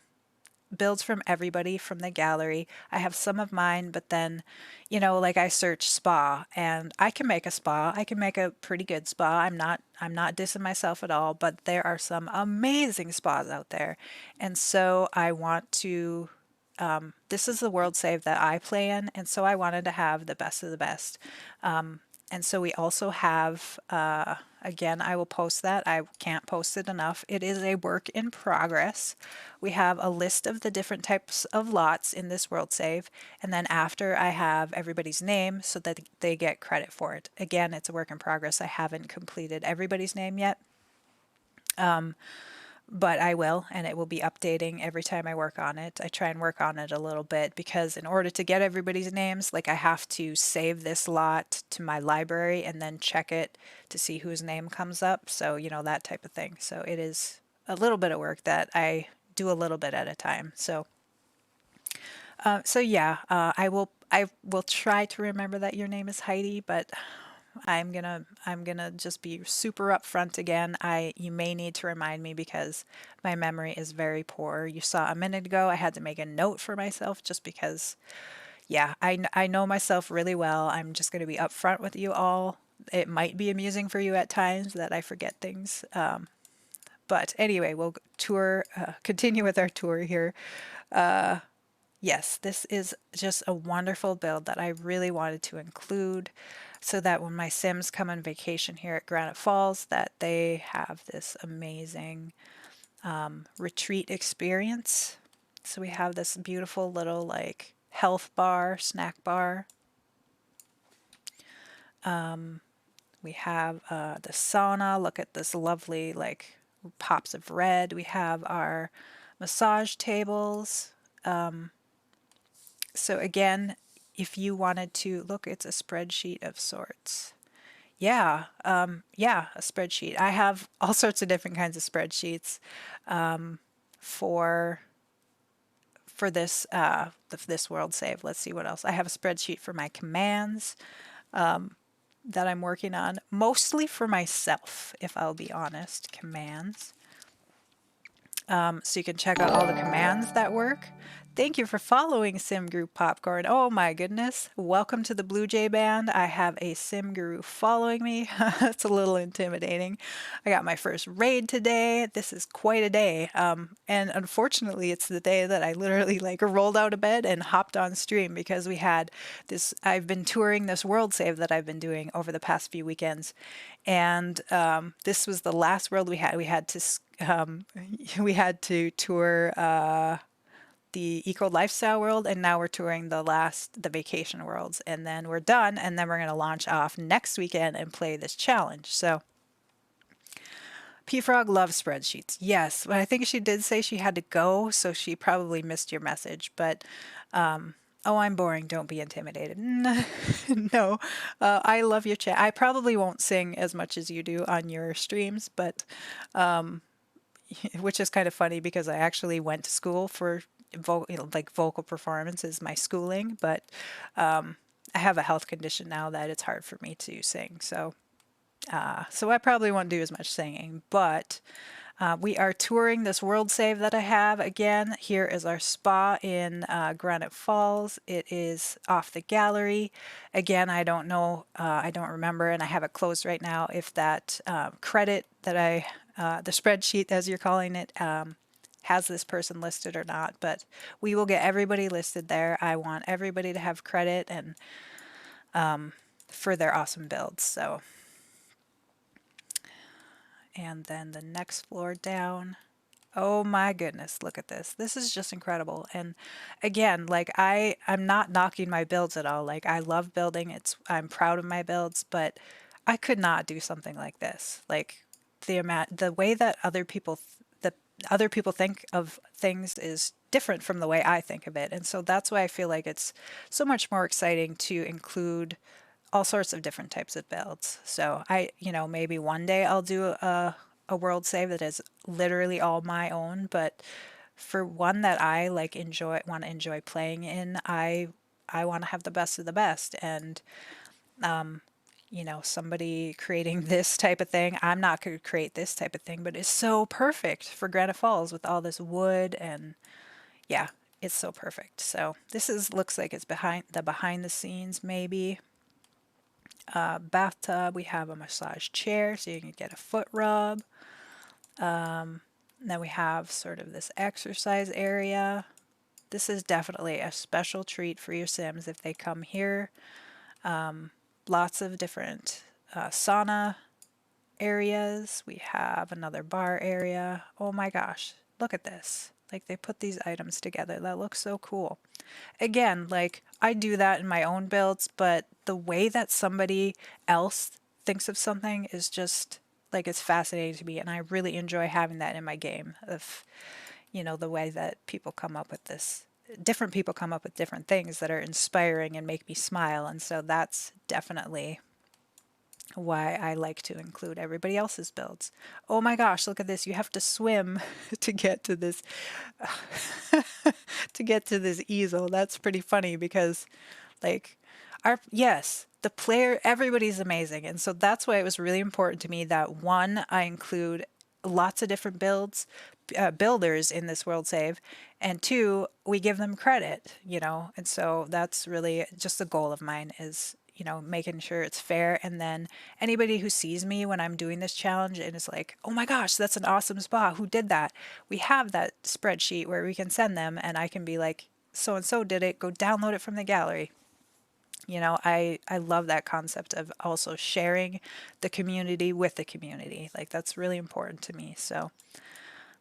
builds from everybody from the gallery. I have some of mine, but then, like I search spa and I can make a spa. I can make a pretty good spa. I'm not dissing myself at all, but there are some amazing spas out there. And so I want to this is the world save that I play in, and so I wanted to have the best of the best. And so we also have, again, I will post that. I can't post it enough. It is a work in progress. We have a list of the different types of lots in this world save, and then after I have everybody's name so that they get credit for it. Again, it's a work in progress. I haven't completed everybody's name yet. But I will, and it will be updating every time I work on it. I try and work on it a little bit because in order to get everybody's names, like I have to save this lot to my library and then check it to see whose name comes up. So, that type of thing. So it is a little bit of work that I do a little bit at a time. So, yeah, I will try to remember that your name is Heidi, but I'm gonna just be super upfront again. You may need to remind me because my memory is very poor. You saw a minute ago I had to make a note for myself just because, yeah, I know myself really well. I'm just gonna be upfront with you all. It might be amusing for you at times that I forget things. But anyway, we'll continue with our tour here. Yes, this is just a wonderful build that I really wanted to include so that when my Sims come on vacation here at Granite Falls, that they have this amazing retreat experience. So we have this beautiful little like health bar, snack bar. We have the sauna. Look at this lovely like pops of red. We have our massage tables. So again, if you wanted to look, it's a spreadsheet of sorts. Yeah, yeah, a spreadsheet. I have all sorts of different kinds of spreadsheets for this this world save. Let's see what else. I have a spreadsheet for my commands that I'm working on, mostly for myself, if I'll be honest. Commands. So you can check out all the commands that work. Thank you for following Sim Group Popcorn. Oh my goodness. Welcome to the Blue Jay Band. I have a Sim Guru following me. It's a little intimidating. I got my first raid today. This is quite a day. And unfortunately, it's the day that I literally like rolled out of bed and hopped on stream because we had this. I've been touring this world save that I've been doing over the past few weekends. And this was the last world we had. Um, we had to tour the eco lifestyle world, and now we're touring the vacation worlds, and then we're done, and then we're going to launch off next weekend and play this challenge. So P Frog loves spreadsheets. Yes, but I think she did say she had to go, so she probably missed your message. But oh, I'm boring. Don't be intimidated. No, I love your chat. I probably won't sing as much as you do on your streams, but which is kind of funny because I actually went to school for like vocal performance is my schooling, but I have a health condition now that it's hard for me to sing. So I probably won't do as much singing, but we are touring this world save that I have. Again, here is our spa in Granite Falls. It is off the gallery. Again, I don't know, I don't remember, and I have it closed right now, if that credit that the spreadsheet, as you're calling it, has this person listed or not, but we will get everybody listed there. I want everybody to have credit and for their awesome builds. So, and then the next floor down. Oh my goodness, look at this. This is just incredible. And again, like I'm not knocking my builds at all. Like I love building. I'm proud of my builds, but I could not do something like this. Like the way that other people think of things is different from the way I think of it. And so that's why I feel like it's so much more exciting to include all sorts of different types of builds. So maybe one day I'll do a world save that is literally all my own, but for one that I like want to enjoy playing in, I want to have the best of the best. And somebody creating this type of thing, I'm not going to create this type of thing, but it's so perfect for Granite Falls with all this wood, and yeah, it's so perfect. So this looks like it's behind the scenes maybe. Bathtub, we have a massage chair so you can get a foot rub. Then we have sort of this exercise area. This is definitely a special treat for your Sims if they come here. Lots of different sauna areas. We have another bar area. Oh my gosh, look at this. Like they put these items together. That looks so cool. Again, like I do that in my own builds, but the way that somebody else thinks of something is just like it's fascinating to me, and I really enjoy having that in my game of the way that different people come up with different things that are inspiring and make me smile, and so that's definitely why I like to include everybody else's builds. Oh my gosh, look at this. You have to swim to get to this to get to this easel. That's pretty funny because like yes, the player, everybody's amazing. And so that's why it was really important to me that one, I include lots of different builders in this world save, and two, we give them credit, and so that's really just a goal of mine is making sure it's fair. And then anybody who sees me when I'm doing this challenge and is like, oh my gosh, that's an awesome spa, who did that? We have that spreadsheet where we can send them, and I can be like, so and so did it, go download it from the gallery. You know, I love that concept of also sharing the community with the community. Like that's really important to me. So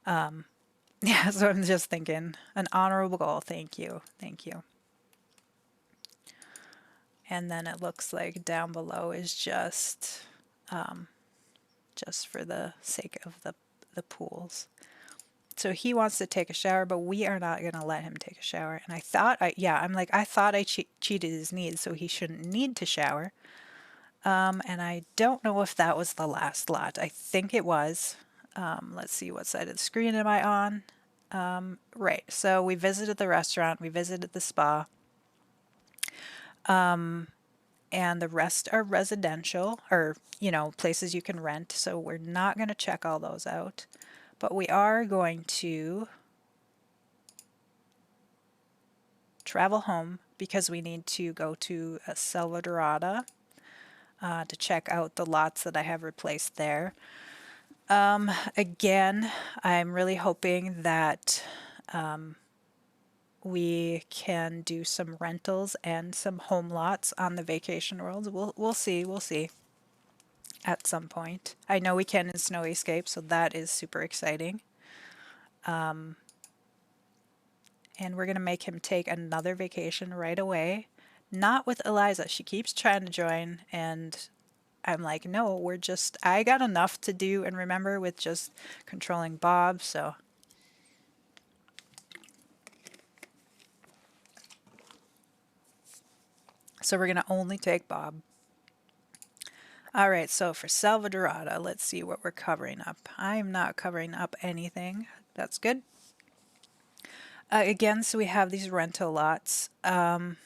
yeah, so I'm just thinking an honorable goal. Thank you. Thank you. And then it looks like down below is just for the sake of the pools. So he wants to take a shower, but we are not going to let him take a shower. And I'm like, I thought I cheated his needs, so he shouldn't need to shower. And I don't know if that was the last lot. I think it was. Let's see, what side of the screen am I on? Right. So we visited the restaurant, we visited the spa, and the rest are residential or, places you can rent. So we're not going to check all those out, but we are going to travel home because we need to go to Selva Dorada to check out the lots that I have replaced there. Again, I'm really hoping that we can do some rentals and some home lots on the vacation world. We'll see at some point. I know we can in Snow Escape, so that is super exciting. And we're gonna make him take another vacation right away. Not with Eliza. She keeps trying to join, and I'm like, no, I got enough to do and remember with just controlling Bob, so we're gonna only take Bob. All right, so for Salvadorada, let's see what we're covering up. I'm not covering up anything. That's good. Again, so we have these rental lots. I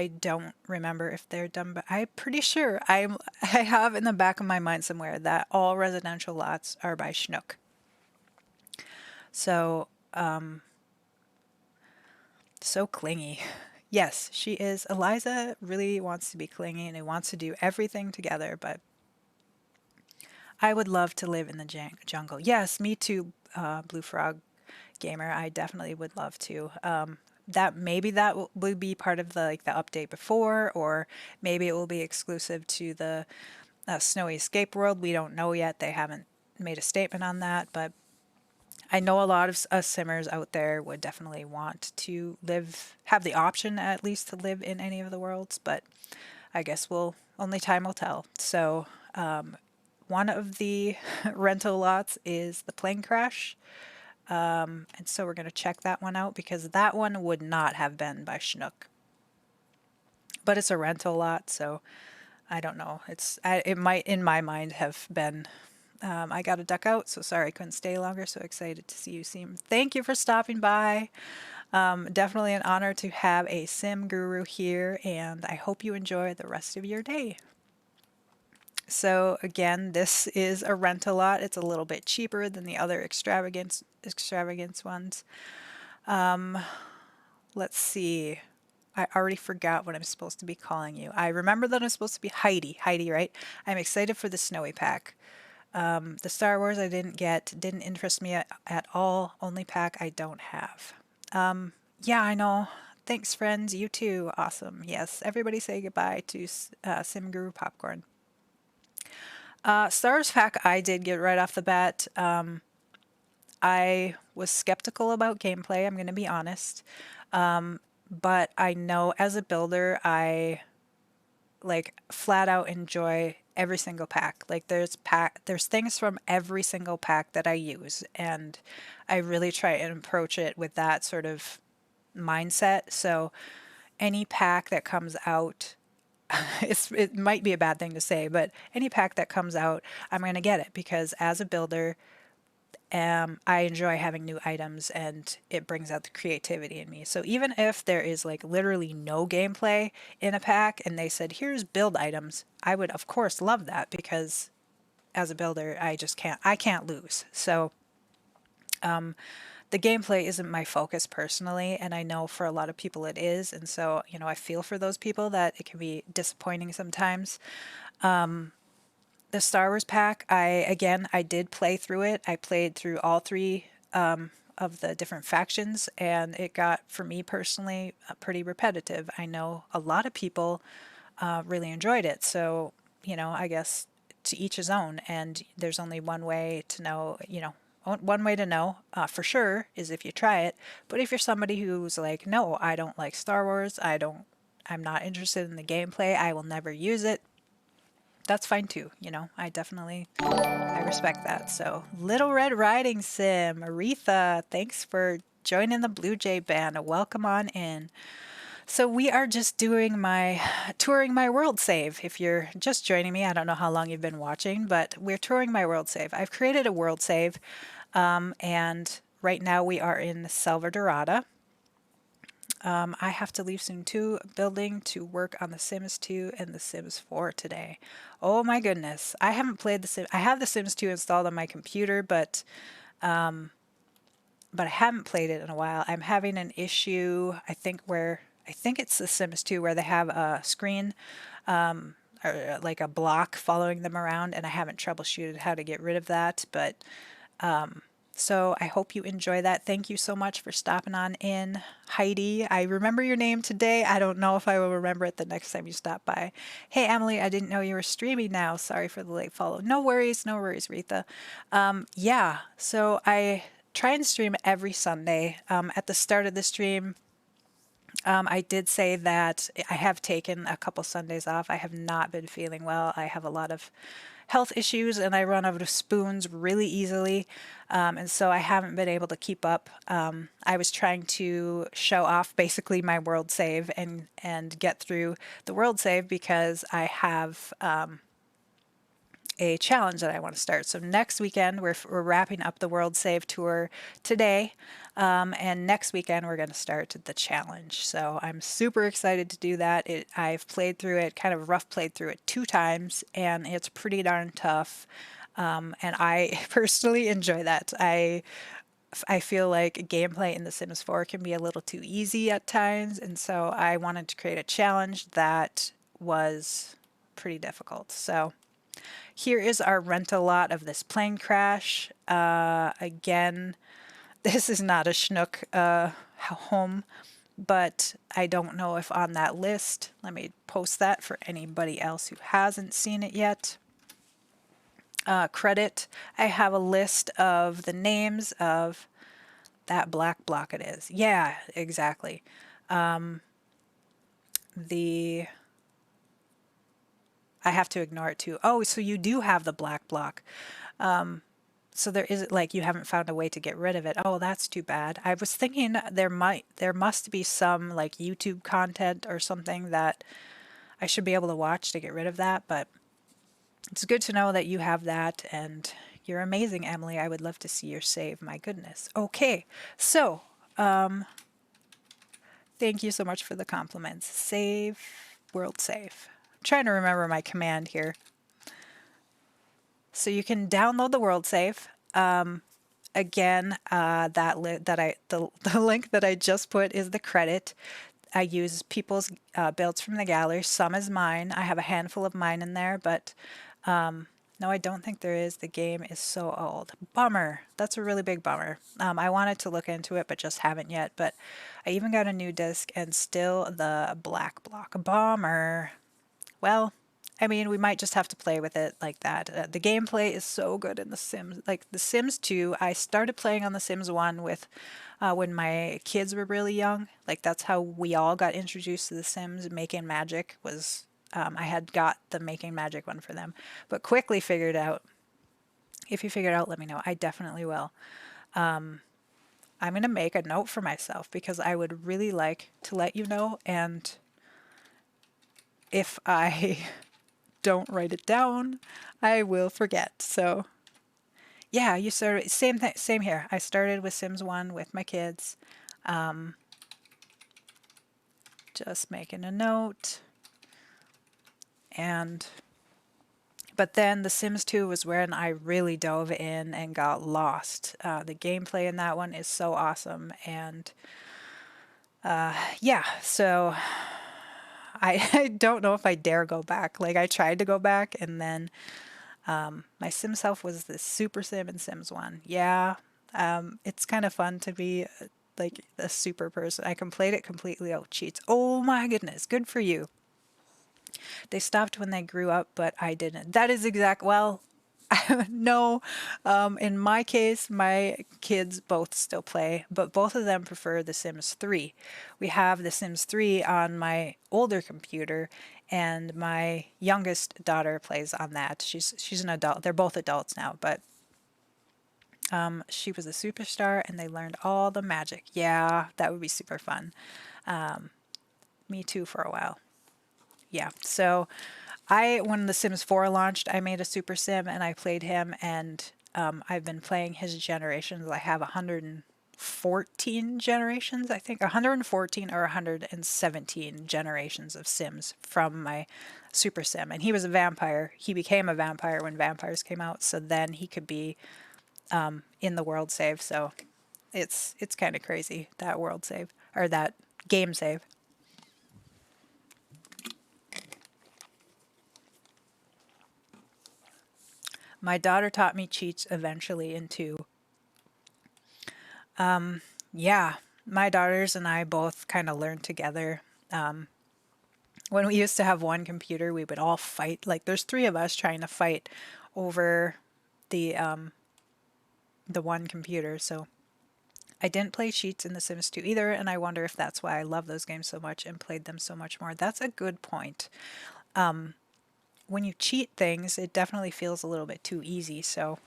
don't remember if they're done, but I'm pretty sure I have in the back of my mind somewhere that all residential lots are by Schnook. So, so clingy. Yes, she is. Eliza really wants to be clingy and wants to do everything together, but I would love to live in the jungle. Yes, me too, Blue Frog Gamer. I definitely would love to. That will be part of the update before, or maybe it will be exclusive to the Snowy Escape world. We don't know yet. They haven't made a statement on that, but I know a lot of us simmers out there would definitely want to have the option at least to live in any of the worlds, but I guess only time will tell. So, one of the rental lots is the plane crash. And so we're going to check that one out because that one would not have been by Schnook. But it's a rental lot, so I don't know. It might, in my mind, have been. I got to duck out, so sorry I couldn't stay longer. So excited to see you, Sim. Thank you for stopping by. Definitely an honor to have a sim guru here, and I hope you enjoy the rest of your day. So again, this is a rental lot. It's a little bit cheaper than the other extravagance ones. Let's see. I already forgot what I'm supposed to be calling you. I remember that I'm supposed to be Heidi. Heidi, right? I'm excited for the Snowy pack. The Star Wars I didn't get, didn't interest me at all. Only pack I don't have. Yeah, I know. Thanks, friends. You too. Awesome. Yes, everybody say goodbye to Sim Guru Popcorn. Star Wars pack I did get right off the bat. I was skeptical about gameplay, I'm going to be honest. But I know as a builder, I like flat out enjoy every single pack. Like there's things from every single pack that I use, and I really try and approach it with that sort of mindset. So any pack that comes out, it might be a bad thing to say, but any pack that comes out, I'm going to get it because as a builder, I enjoy having new items and it brings out the creativity in me. So even if there is like literally no gameplay in a pack and they said, here's build items, I would of course love that because as a builder, I can't lose. So the gameplay isn't my focus personally, and I know for a lot of people it is. And so, I feel for those people that it can be disappointing sometimes. The Star Wars pack, I did play through it. I played through all three of of the different factions, and it got, for me personally, pretty repetitive. I know a lot of people really enjoyed it, so I guess to each his own, and there's only one way to know, one way to know for sure is if you try it. But if you're somebody who's like, no, I don't like Star Wars, I'm not interested in the gameplay, I will never use it, that's fine too. I respect that. So, Little Red Riding Sim, Aretha, thanks for joining the Blue Jay band. Welcome on in. So we are just touring my world save. If you're just joining me, I don't know how long you've been watching, but we're touring my world save. I've created a world save, and right now we are in Salvadorada. I have to leave soon too, building to work on The Sims 2 and The Sims 4 today. Oh my goodness. I haven't played The Sims. I have The Sims 2 installed on my computer, but I haven't played it in a while. I'm having an issue, I think it's The Sims 2 where they have a screen or like a block following them around, and I haven't troubleshooted how to get rid of that, but so I hope you enjoy that. Thank you so much for stopping on in. Heidi, I remember your name today. I don't know if I will remember it the next time you stop by. Hey, Emily, I didn't know you were streaming now. Sorry for the late follow. No worries, Retha. Yeah, so I try and stream every Sunday. At the start of the stream, I did say that I have taken a couple Sundays off. I have not been feeling well. I have a lot of health issues and I run out of spoons really easily. And so I haven't been able to keep up. I was trying to show off basically my world save and get through the world save because I have a challenge that I want to start. So next weekend, we're wrapping up the World Save Tour today. And next weekend, we're going to start the challenge. So I'm super excited to do that. I've played through it, kind of rough played through it 2 times, and it's pretty darn tough. And I personally enjoy that. I feel like gameplay in The Sims 4 can be a little too easy at times, and so I wanted to create a challenge that was pretty difficult. So here is our rental lot of this plane crash. Again, this is not a Schnook home, but I don't know if on that list, let me post that for anybody else who hasn't seen it yet. Credit, I have a list of the names of that black block it is. Yeah, exactly. I have to ignore it too. Oh, so you do have the black block. So there is, like, you haven't found a way to get rid of it. Oh, that's too bad. I was thinking there must be some like YouTube content or something that I should be able to watch to get rid of that, but it's good to know that you have that, and you're amazing, Emily. I would love to see your save. My goodness. Okay, so thank you so much for the compliments. Save, world save. I'm trying to remember my command here. So you can download the world save. Again, the link that I just put is the credit. I use people's builds from the gallery. Some is mine. I have a handful of mine in there, but no, I don't think there is. The game is so old. Bummer. That's a really big bummer. I wanted to look into it, but just haven't yet. But I even got a new disc and still the black block. Bummer. Well, I mean, we might just have to play with it like that. The gameplay is so good in The Sims. Like The Sims 2, I started playing on The Sims 1 with when my kids were really young. Like that's how we all got introduced to The Sims. Making Magic was, I had got the Making Magic one for them, but quickly figured out. If you figured out, let me know. I definitely will. I'm going to make a note for myself because I would really like to let you know, and if I don't write it down, I will forget. So yeah, you started same here. I started with Sims 1 with my kids. Just making a note. But then The Sims 2 was when I really dove in and got lost. The gameplay in that one is so awesome, and yeah, so I don't know if I dare go back. Like I tried to go back, and then my Sim self was the Super Sim in Sims 1. Yeah, It's kind of fun to be like a super person. I completed it completely. Oh, cheats. Oh my goodness. Good for you. They stopped when they grew up, but I didn't. That is exact. Well, no. In my case, my kids both still play, but both of them prefer The Sims 3. We have The Sims 3 on my older computer, and my youngest daughter plays on that. She's an adult. They're both adults now, but she was a superstar, and they learned all the magic. Yeah, that would be super fun. Me too for a while. Yeah. So when The Sims 4 launched, I made a Super Sim and I played him, and I've been playing his generations. I have 114 generations, I think, 114 or 117 generations of Sims from my Super Sim. And he was a vampire. He became a vampire when vampires came out, so then he could be in the world save. So it's kind of crazy, that world save or that game save. My daughter taught me cheats eventually into yeah, my daughters and I both kind of learned together. When we used to have one computer, we would all fight. Like there's three of us trying to fight over the one computer. So I didn't play cheats in The Sims 2 either, and I wonder if that's why I love those games so much and played them so much more. That's a good point. When you cheat things, it definitely feels a little bit too easy. So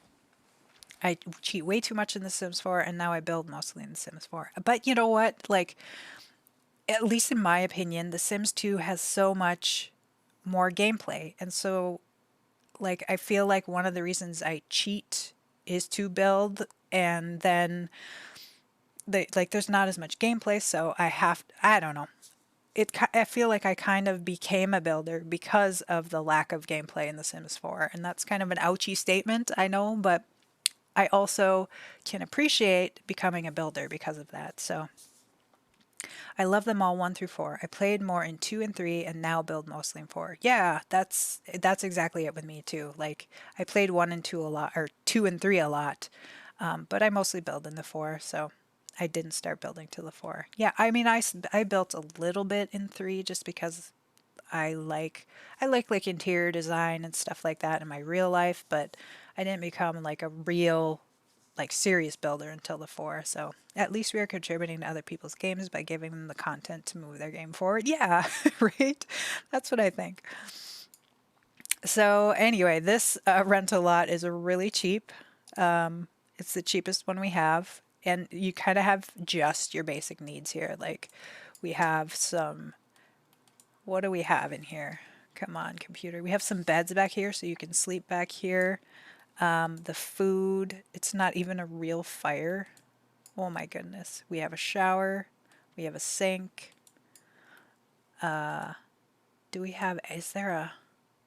I cheat way too much in The Sims 4, and now I build mostly in The Sims 4. But you know what? Like, at least in my opinion, The Sims 2 has so much more gameplay. And so, like, I feel like one of the reasons I cheat is to build, and then there's not as much gameplay, so I don't know. I feel like I kind of became a builder because of the lack of gameplay in The Sims 4, and that's kind of an ouchy statement, I know, but I also can appreciate becoming a builder because of that. So I love them all 1 through 4. I played more in 2 and 3 and now build mostly in 4. Yeah, that's exactly it with me too. Like I played 1 and 2 a lot, or 2 and 3 a lot, but I mostly build in the 4. So I didn't start building till the 4. Yeah, I mean I built a little bit in 3 just because I like interior design and stuff like that in my real life, but I didn't become like a real like serious builder until the 4. So at least we are contributing to other people's games by giving them the content to move their game forward. Yeah, right? That's what I think. So anyway, this rental lot is really cheap. It's the cheapest one we have. And you kind of have just your basic needs here. Like we have some, what do we have in here? Come on, computer. We have some beds back here so you can sleep back here. The food, it's not even a real fire. Oh my goodness. We have a shower. We have a sink. Is there a,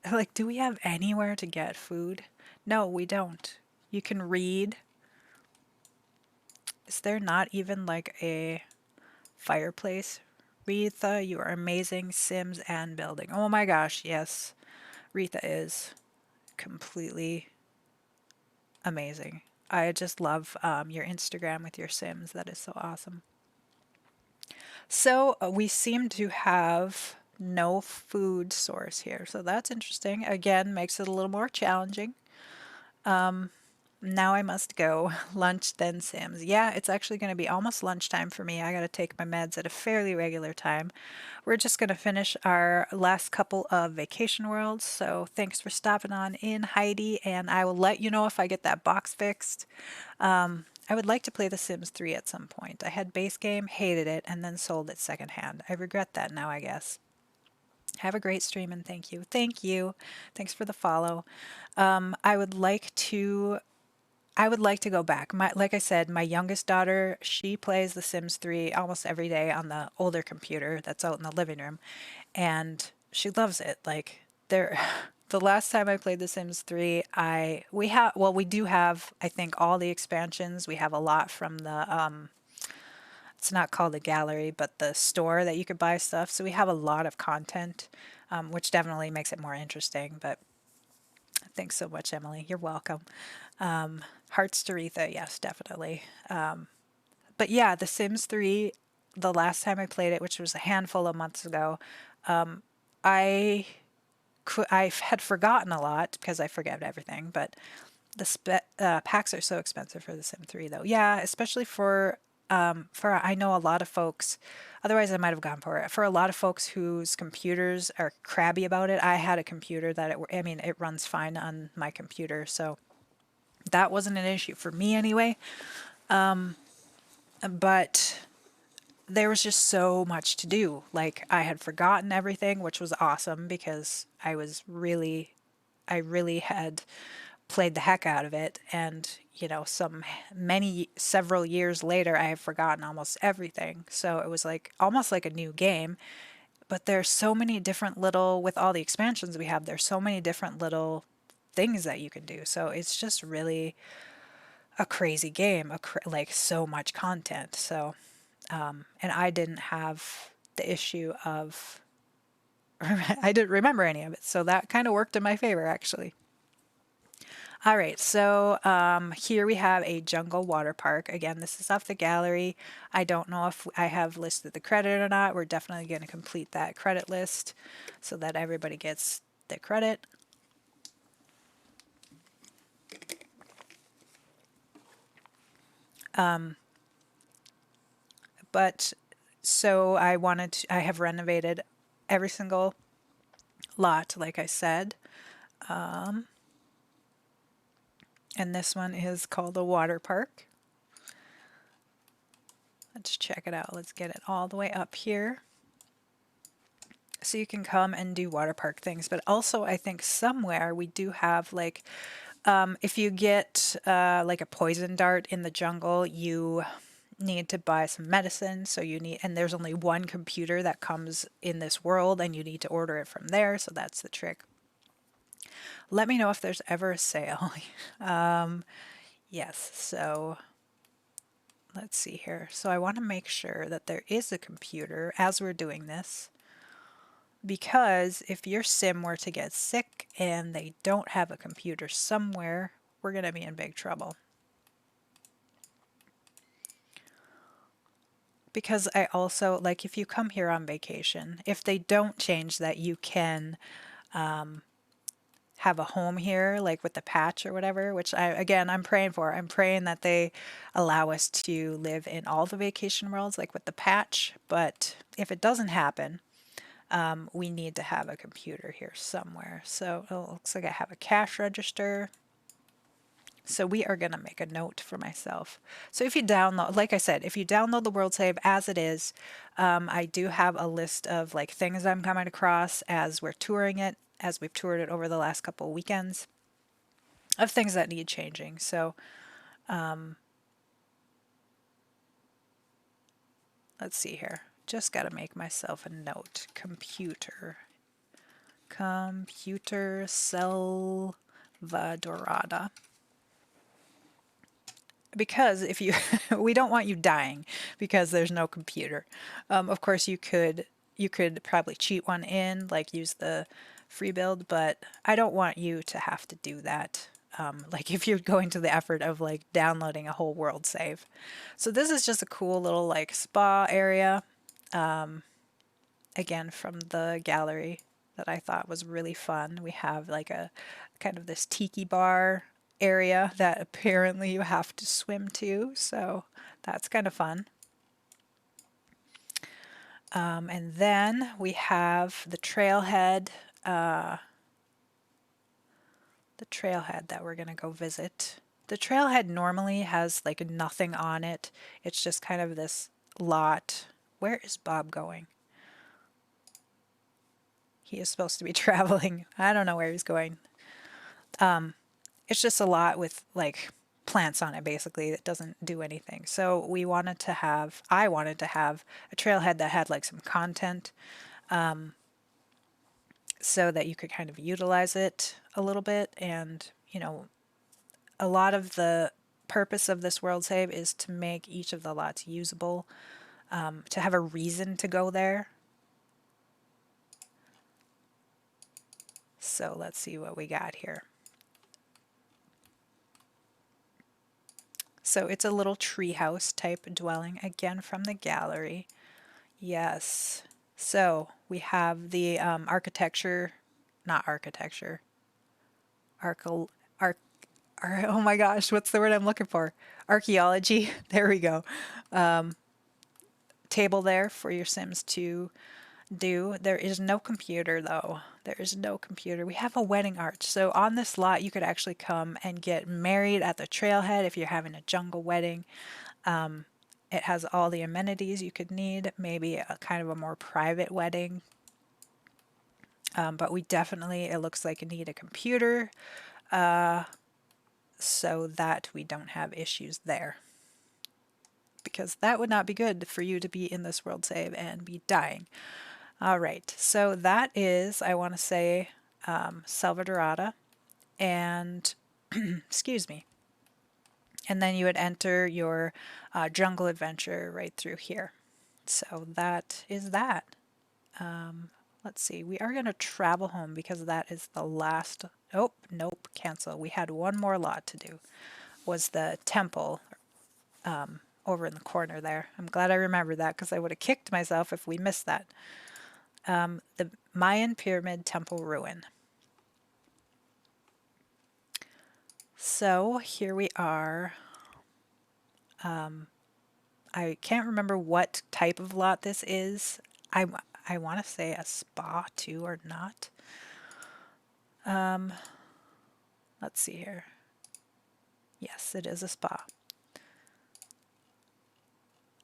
like, do we have anywhere to get food? No, we don't. You can read. Is there not even like a fireplace? Retha, you are amazing. Sims and building. Oh my gosh, yes. Retha is completely amazing. I just love your Instagram with your Sims. That is so awesome. So we seem to have no food source here. So that's interesting. Again, makes it a little more challenging. Now I must go. Lunch, then Sims. Yeah, it's actually going to be almost lunchtime for me. I got to take my meds at a fairly regular time. We're just going to finish our last couple of vacation worlds. So thanks for stopping on in, Heidi, and I will let you know if I get that box fixed. I would like to play The Sims 3 at some point. I had base game, hated it, and then sold it secondhand. I regret that now, I guess. Have a great stream and thank you. Thank you. Thanks for the follow. I would like to go back. Like I said, my youngest daughter, she plays The Sims 3 almost every day on the older computer that's out in the living room, and she loves it. Like there, the last time I played The Sims 3, we do have, I think, all the expansions. We have a lot from the it's not called a gallery, but the store that you could buy stuff. So we have a lot of content, which definitely makes it more interesting. But thanks so much, Emily. You're welcome. Hearts to Retha, yes, definitely. But yeah, The Sims 3, the last time I played it, which was a handful of months ago, I I had forgotten a lot because I forget everything, but packs are so expensive for The Sim 3 though. Yeah, especially for I know a lot of folks, otherwise I might have gone for it. For a lot of folks whose computers are crabby about it, I had a computer that I mean, it runs fine on my computer, so that wasn't an issue for me anyway. But there was just so much to do. Like I had forgotten everything, which was awesome because I really had played the heck out of it. And, you know, several years later, I have forgotten almost everything. So it was like almost like a new game. But there's so many different little, with all the expansions we have, there's so many different little things that you can do. So it's just really a crazy game, like so much content. So, and I didn't have the issue of, I didn't remember any of it. So that kind of worked in my favor, actually. All right, so here we have a jungle water park. Again, this is off the gallery. I don't know if I have listed the credit or not. We're definitely going to complete that credit list so that everybody gets the credit. But so I have renovated every single lot, like I said. And this one is called a water park. Let's check it out. Let's get it all the way up here. So you can come and do water park things, but also I think somewhere we do have like, if you get like a poison dart in the jungle, you need to buy some medicine. So you need, and there's only one computer that comes in this world and you need to order it from there. So that's the trick. Let me know if there's ever a sale. Yes, so let's see here. So I want to make sure that there is a computer as we're doing this, because if your sim were to get sick and they don't have a computer somewhere, we're going to be in big trouble. Because I also, like if you come here on vacation, if they don't change that you can have a home here, like with the patch or whatever, which I'm praying for. I'm praying that they allow us to live in all the vacation worlds, like with the patch. But if it doesn't happen, we need to have a computer here somewhere. So it looks like I have a cash register. So we are going to make a note for myself. So if you download, like I said, if you download the World Save as it is, I do have a list of like things I'm coming across as we're touring it, as we've toured it over the last couple of weekends, of things that need changing. So let's see here. Just got to make myself a note. Computer Salvadorada. Because if you, we don't want you dying because there's no computer. Of course, you could probably cheat one in, like use the free build, but I don't want you to have to do that. Like if you're going to the effort of like downloading a whole world save. So this is just a cool little like spa area. Again, from the gallery that I thought was really fun. We have like a kind of this tiki bar area that apparently you have to swim to, so that's kind of fun. And then we have the trailhead that we're gonna go visit. The trailhead normally has like nothing on it. It's just kind of this lot. Where is Bob going? He is supposed to be traveling. I don't know where he's going. It's just a lot with like plants on it basically that doesn't do anything. So I wanted to have a trailhead that had like some content, so that you could kind of utilize it a little bit. And you know, a lot of the purpose of this world save is to make each of the lots usable, to have a reason to go there. So let's see what we got here. So it's a little treehouse type dwelling, again from the gallery. Yes. So we have the architecture, not architecture, arch, arch, oh my gosh, what's the word I'm looking for? Archaeology. There we go. Table there for your Sims to do. There is no computer though. There is no computer. We have a wedding arch. So on this lot, you could actually come and get married at the trailhead if you're having a jungle wedding. It has all the amenities you could need, maybe a kind of a more private wedding. But we definitely, it looks like, need a computer so that we don't have issues there. Because that would not be good for you to be in this world save and be dying. All right, so that is, I want to say, Salvadorada, and excuse me. And then you would enter your jungle adventure right through here. So that is that. Let's see, we are going to travel home because that is the last. Oh, nope, cancel. We had one more lot to do. Was the temple over in the corner there. I'm glad I remembered that because I would have kicked myself if we missed that. The Mayan Pyramid Temple Ruin. So here we are. I can't remember what type of lot this is. I want to say a spa too or not. Let's see here. Yes, it is a spa.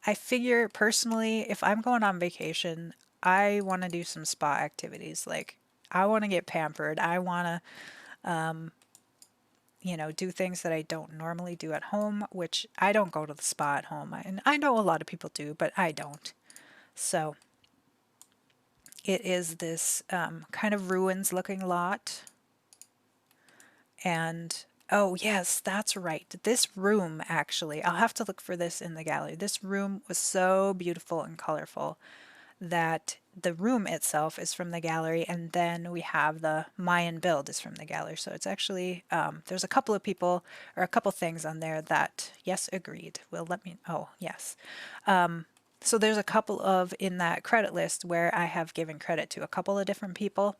I figure personally, if I'm going on vacation, I want to do some spa activities. Like, I want to get pampered. I want to, do things that I don't normally do at home, which I don't go to the spa at home. And I know a lot of people do, but I don't. So it is this kind of ruins looking lot. And oh, yes, that's right. This room, actually, I'll have to look for this in the gallery. This room was so beautiful and colorful that the room itself is from the gallery, and then we have the Mayan build is from the gallery. So it's actually, there's a couple of people or a couple things on there that, yes, agreed. Will let me, oh, yes. So there's a couple of in that credit list where I have given credit to a couple of different people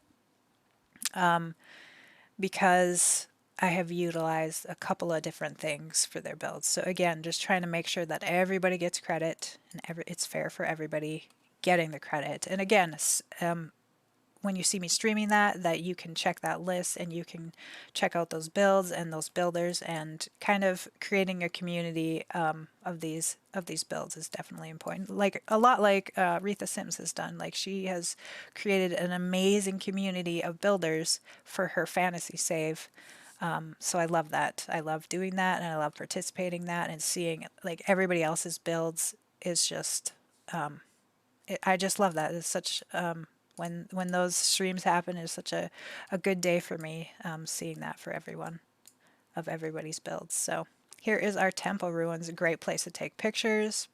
because I have utilized a couple of different things for their builds. So again, just trying to make sure that everybody gets credit and it's fair for everybody getting the credit. And again, when you see me streaming that you can check that list and you can check out those builds and those builders, and kind of creating a community of these builds is definitely important. Like a lot like Retha Sims has done. Like, she has created an amazing community of builders for her fantasy save. So I love that. I love doing that, and I love participating in that and seeing like everybody else's builds is just I just love that. It's such when those streams happen, it's such a good day for me seeing that for everyone of everybody's builds. So here is our temple ruins, a great place to take pictures.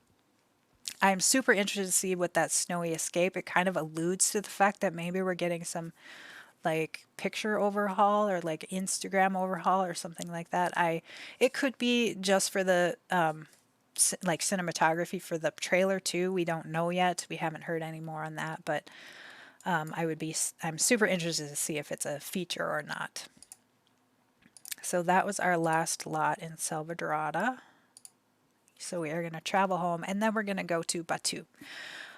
I'm super interested to see what that snowy escape, it kind of alludes to the fact that maybe we're getting some like picture overhaul or like Instagram overhaul or something like that. It could be just for the like cinematography for the trailer too. We don't know yet. We haven't heard any more on that, but I'm super interested to see if it's a feature or not. So that was our last lot in Salvadorada. So we are going to travel home, and then we're going to go to Batu.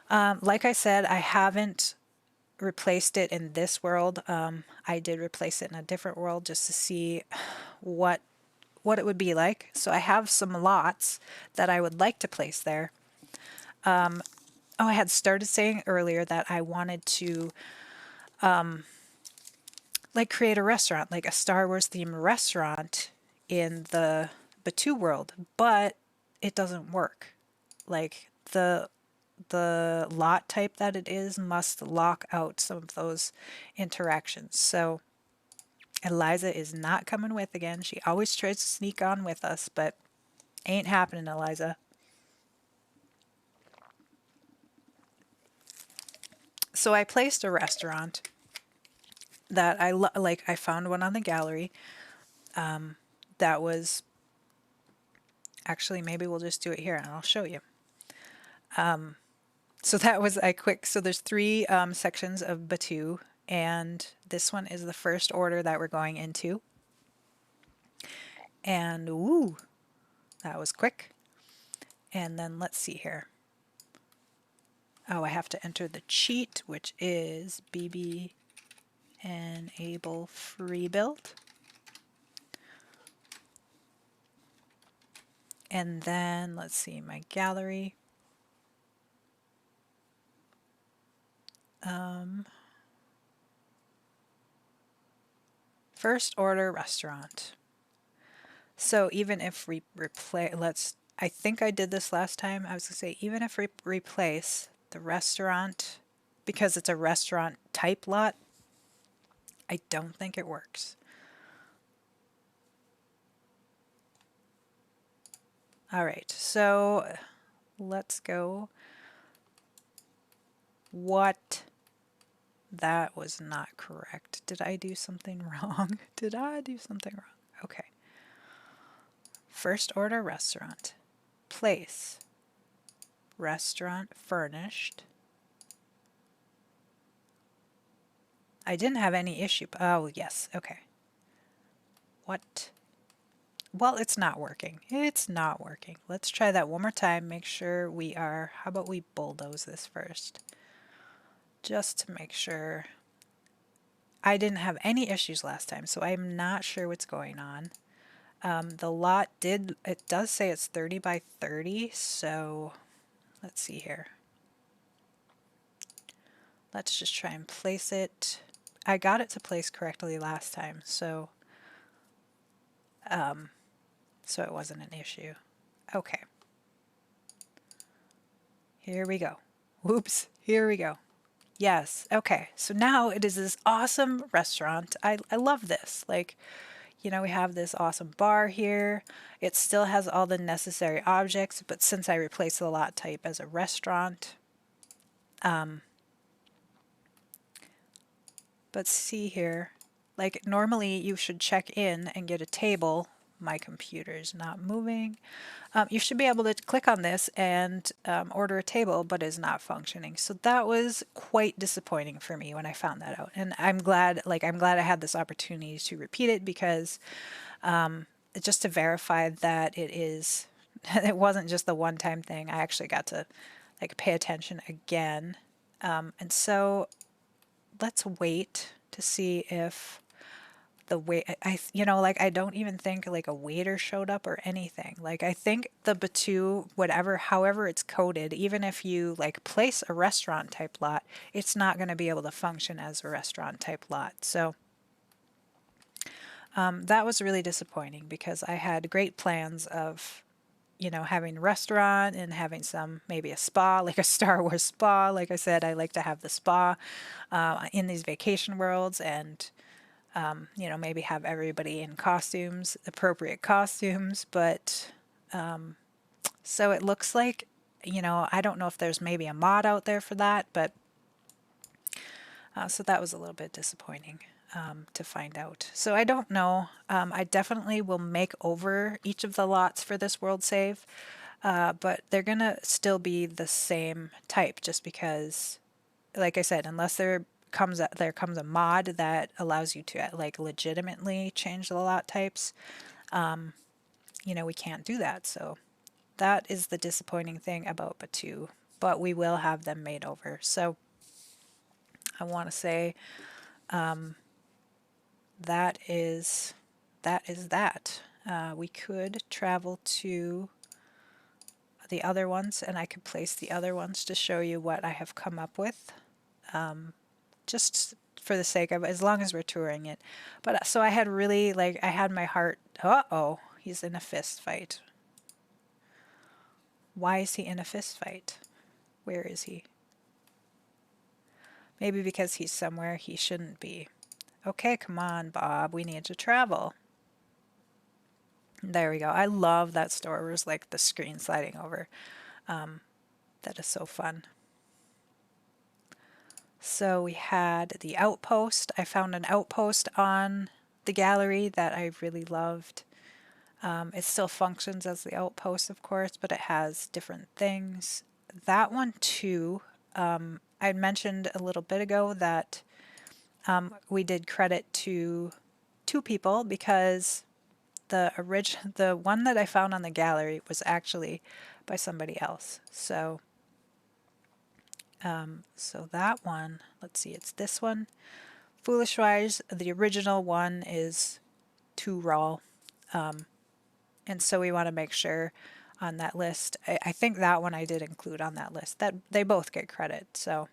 Like I said, I haven't replaced it in this world. I did replace it in a different world just to see what it would be like. So I have some lots that I would like to place there. Oh, I had started saying earlier that I wanted to like create a restaurant, like a Star Wars themed restaurant in the Batu world, but it doesn't work. Like the lot type that it is must lock out some of those interactions. So Eliza is not coming with again. She always tries to sneak on with us, but ain't happening, Eliza. So I placed a restaurant that I found one on the gallery that was Actually, maybe we'll just do it here and I'll show you. So that was a quick, so there's three sections of Batu, and this one is the first order that we're going into. And woo, that was quick. And then let's see here. Oh, I have to enter the cheat, which is BB enable free build. And then let's see my gallery. First order restaurant. So even if we replace, I think I did this last time. I was going to say, even if we replace the restaurant, because it's a restaurant type lot, I don't think it works. All right, so let's go. What? That was not correct. Did I do something wrong? Did I do something wrong? Okay. First order restaurant. Place. Restaurant furnished. I didn't have any issue. Oh, yes. Okay. What? Well, it's not working. It's not working. Let's try that one more time. Make sure we are, how about we bulldoze this first? Just to make sure. I didn't have any issues last time, so I'm not sure what's going on. The lot it does say it's 30 by 30, so let's see here. Let's just try and place it. I got it to place correctly last time, so it wasn't an issue. Okay. Here we go. Whoops, here we go. Yes, okay. So now it is this awesome restaurant. I love this. Like, you know, we have this awesome bar here. It still has all the necessary objects, but since I replaced the lot type as a restaurant, but see here, like normally you should check in and get a table. My computer's not moving. You should be able to click on this and order a table, but is not functioning. So that was quite disappointing for me when I found that out. And I'm glad I had this opportunity to repeat it because just to verify that it wasn't just the one-time thing. I actually got to like pay attention again. And so let's wait to see if the wait I don't even think like a waiter showed up or anything. Like I think the Batu, however it's coded, even if you like place a restaurant type lot, it's not going to be able to function as a restaurant type lot. So that was really disappointing because I had great plans of having a restaurant and having maybe a spa, like a Star Wars spa. Like I said, I like to have the spa in these vacation worlds, and maybe have everybody in costumes, appropriate costumes. But so it looks like, I don't know if there's maybe a mod out there for that, but so that was a little bit disappointing to find out. So I don't know. I definitely will make over each of the lots for this world save, but they're gonna still be the same type just because, like I said, unless there comes a mod that allows you to like legitimately change the lot types, we can't do that. So that is the disappointing thing about Batu, but we will have them made over. So I want to say that is that. We could travel to the other ones, and I could place the other ones to show you what I have come up with. Just for the sake of, as long as we're touring it. But so I had I had my heart, uh-oh, he's in a fist fight. Why is he in a fist fight? Where is he? Maybe because he's somewhere he shouldn't be. Okay, come on, Bob, we need to travel. There we go. I love that store where it's like the screen sliding over. That is so fun. So we had the outpost. I found an outpost on the gallery that I really loved. It still functions as the outpost, of course, but it has different things. That one too, I mentioned a little bit ago that we did credit to two people because the one that I found on the gallery was actually by somebody else. So so that one, let's see, it's this one. Foolish Wise, the original one is too raw. And so we want to make sure on that list. I think that one I did include on that list. That they both get credit. So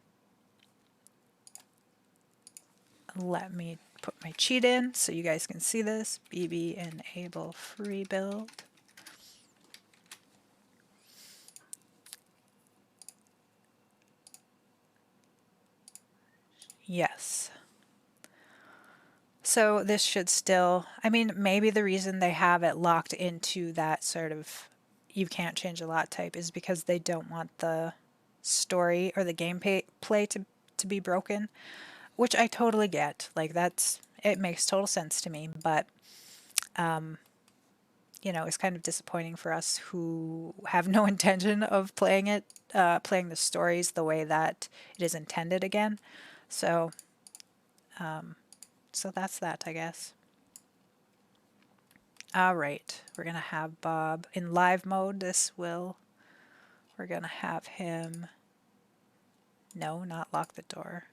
let me put my cheat in so you guys can see this. BB enable free build. Yes. So this should still, I mean, maybe the reason they have it locked into that sort of you can't change a lot type is because they don't want the story or the gameplay to be broken, which I totally get. Like it makes total sense to me, but you know, it's kind of disappointing for us who have no intention of playing it, playing the stories the way that it is intended again. So, so that's that, I guess. All right, we're gonna have Bob in live mode. We're gonna have him, no, not lock the door.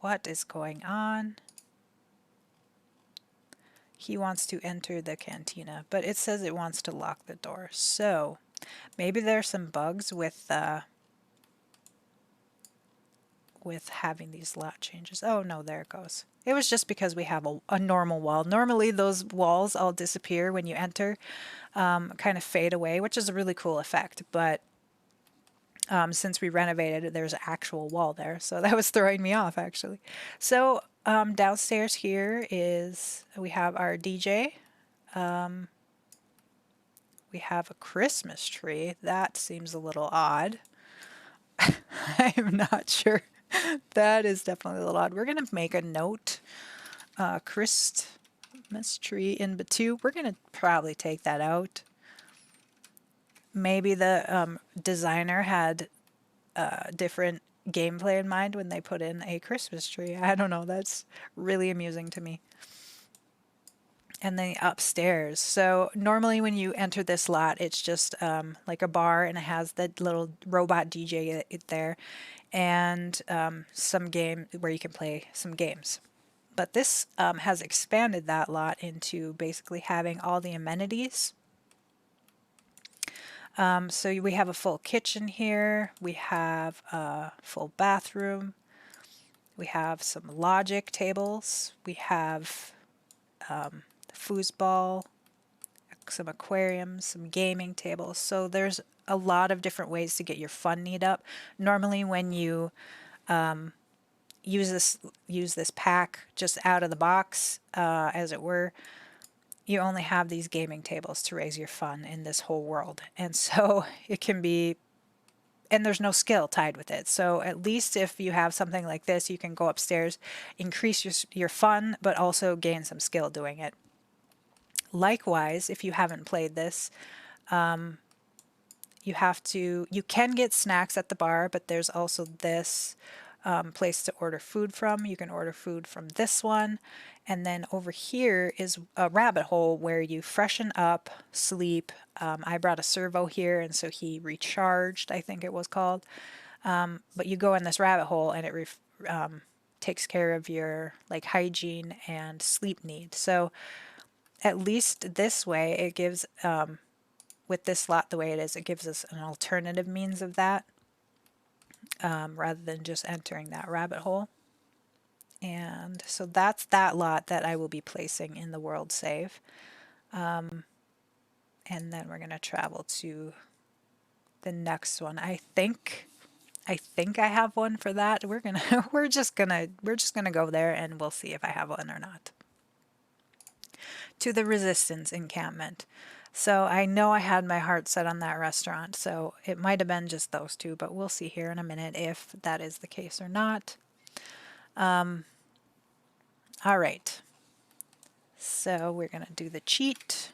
What is going on? He wants to enter the cantina, but it says it wants to lock the door. So maybe there's some bugs with having these lot changes. Oh no, there it goes. It was just because we have a normal wall. Normally those walls all disappear when you enter, kind of fade away, which is a really cool effect. But since we renovated, there's an actual wall there, so that was throwing me off actually. So downstairs here is we have our DJ. We have a Christmas tree. That seems a little odd. I'm not sure. That is definitely a little odd. We're going to make a note. Christmas tree in Batu. We're going to probably take that out. Maybe the designer had different gameplay in mind when they put in a Christmas tree. I don't know. That's really amusing to me. And then upstairs. So normally when you enter this lot, it's just like a bar and it has the little robot DJ there and some game where you can play some games. But this has expanded that lot into basically having all the amenities. So we have a full kitchen here. We have a full bathroom. We have some logic tables. We have foosball, some aquariums, some gaming tables. So there's a lot of different ways to get your fun need up. Normally when you use this pack just out of the box, as it were, you only have these gaming tables to raise your fun in this whole world. And so it can be, and there's no skill tied with it. So at least if you have something like this, you can go upstairs, increase your fun, but also gain some skill doing it. Likewise, if you haven't played this, you can get snacks at the bar, but there's also this place to order food from. You can order food from this one. And then over here is a rabbit hole where you freshen up, sleep. I brought a servo here, and so he recharged, I think it was called. But you go in this rabbit hole, and it takes care of your like hygiene and sleep needs. So at least this way, it gives, with this lot the way it is, it gives us an alternative means of that. Rather than just entering that rabbit hole. And so that's that lot that I will be placing in the world save. And then we're going to travel to the next one. I think I have one for that. We're just gonna go there and we'll see if I have one or not. To the Resistance encampment. So I know I had my heart set on that restaurant, so it might have been just those two, but we'll see here in a minute if that is the case or not. All right. So we're going to do the cheat,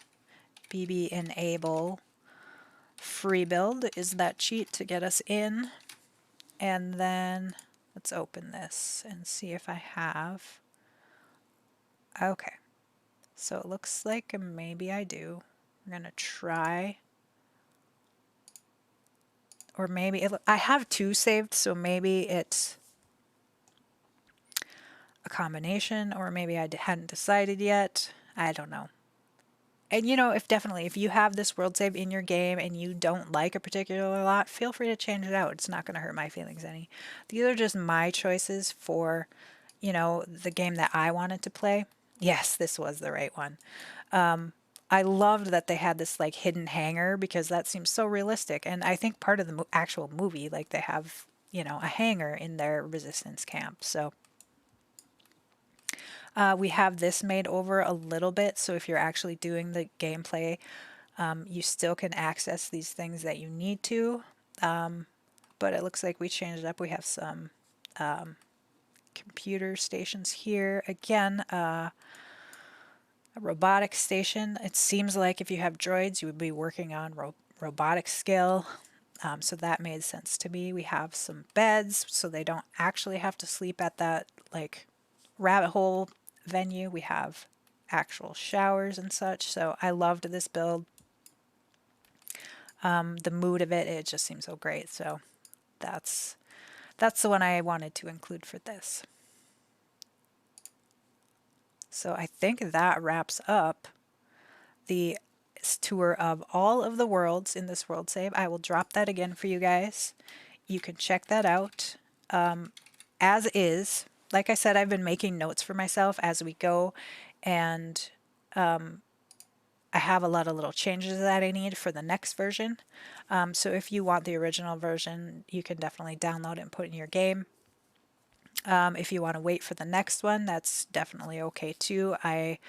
BB enable free build is that cheat to get us in. And then let's open this and see if I have. Okay, so it looks like maybe I do. I'm gonna try, or maybe I have two saved, so maybe it's a combination, or maybe I hadn't decided yet. I don't know. And you know, if you have this world save in your game and you don't like a particular lot, feel free to change it out. It's not going to hurt my feelings any. These are just my choices for, you know, the game that I wanted to play. Yes, this was the right one. I loved that they had this like hidden hangar because that seems so realistic. And I think part of the actual movie, like they have, you know, a hangar in their resistance camp. So we have this made over a little bit, so if you're actually doing the gameplay, you still can access these things that you need to, but it looks like we changed it up. We have some computer stations here. Again, a robotics station. It seems like if you have droids, you would be working on robotic skill. So that made sense to me. We have some beds, so they don't actually have to sleep at that like rabbit hole venue. We have actual showers and such. So I loved this build. The mood of it just seems so great. So that's the one I wanted to include for this. So I think that wraps up the tour of all of the worlds in this world save. I will drop that again for you guys. You can check that out as is. Like I said, I've been making notes for myself as we go, and I have a lot of little changes that I need for the next version. So if you want the original version, you can definitely download it and put it in your game. If you want to wait for the next one, that's definitely okay too. I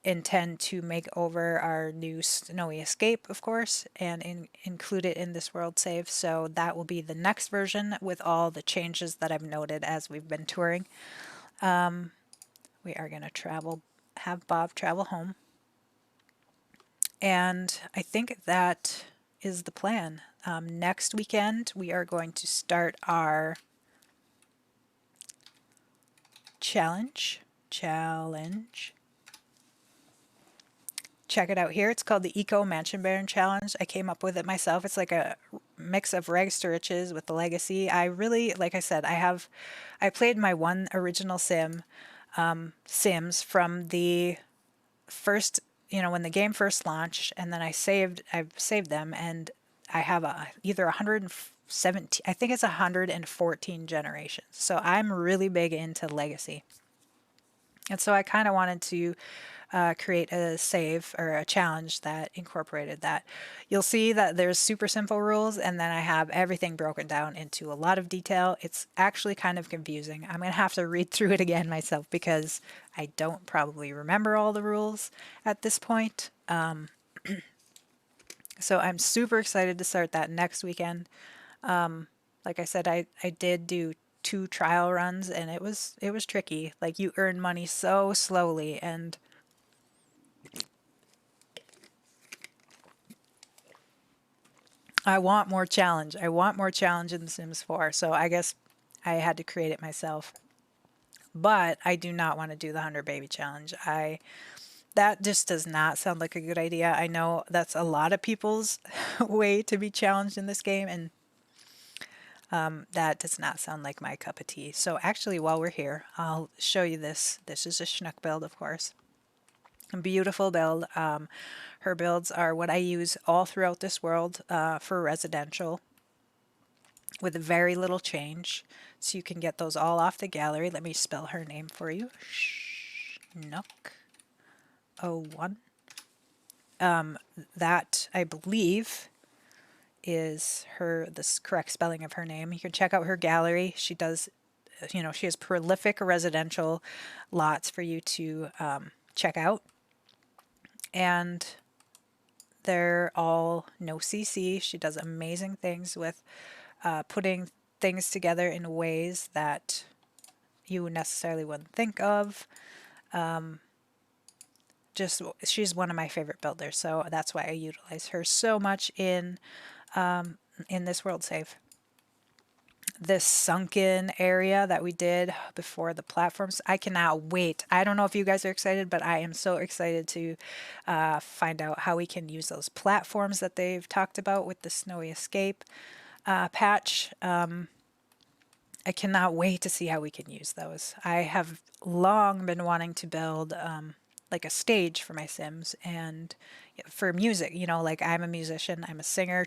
intend to make over our new Snowy Escape, of course, and include it in this world save. So that will be the next version with all the changes that I've noted as we've been touring. We are going to have Bob travel home. And I think that is the plan. Next weekend, we are going to start our challenge. Check it out here. It's called the Eco Mansion Baron Challenge. I came up with it myself. It's like a mix of rags to riches with the legacy. I really, like I said, I played my one original Sims from the first, you know, when the game first launched, and then I've saved them, and I have either 117, I think it's 114 generations. So I'm really big into legacy. And so I kind of wanted to create a save or a challenge that incorporated that. You'll see that there's super simple rules, and then I have everything broken down into a lot of detail. It's actually kind of confusing. I'm going to have to read through it again myself because I don't probably remember all the rules at this point. So I'm super excited to start that next weekend. Like I said, I did do 2 trial runs, and it was tricky. Like, you earn money so slowly, and I want more challenge. I want more challenge in The Sims 4, so I guess I had to create it myself. But I do not want to do the 100 baby challenge. That just does not sound like a good idea. I know that's a lot of people's way to be challenged in this game, and that does not sound like my cup of tea. So actually, while we're here, I'll show you this. This is a Schnook build, of course. A beautiful build. Her builds are what I use all throughout this world for residential, with very little change. So you can get those all off the gallery. Let me spell her name for you. Schnook01. That, I believe, is the correct spelling of her name. You can check out her gallery. She does, you know, she has prolific residential lots for you to check out. And they're all no CC. She does amazing things with putting things together in ways that you necessarily wouldn't think of. just she's one of my favorite builders, so that's why I utilize her so much in this world save. This sunken area that we did before the platforms, I cannot wait. I don't know if you guys are excited, but I am so excited to find out how we can use those platforms that they've talked about with the snowy escape patch. I cannot wait to see how we can use those. I have long been wanting to build like a stage for my Sims and for music, you know, like I'm a musician, I'm a singer,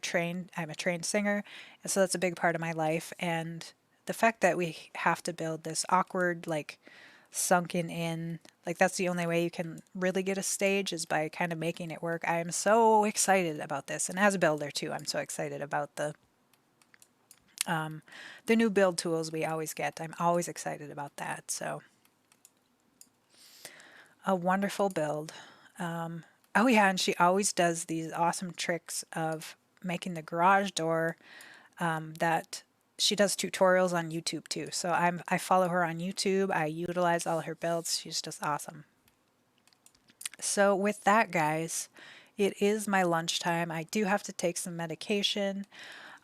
I'm a trained singer, and so that's a big part of my life. And the fact that we have to build this awkward, like sunken in, like that's the only way you can really get a stage is by kind of making it work. I am so excited about this. And as a builder too, I'm so excited about the new build tools we always get. I'm always excited about that. So a wonderful build. Oh yeah, and she always does these awesome tricks of making the garage door that she does tutorials on YouTube too. So I follow her on YouTube. I utilize all her builds. She's just awesome. So with that, guys, it is my lunchtime. I do have to take some medication.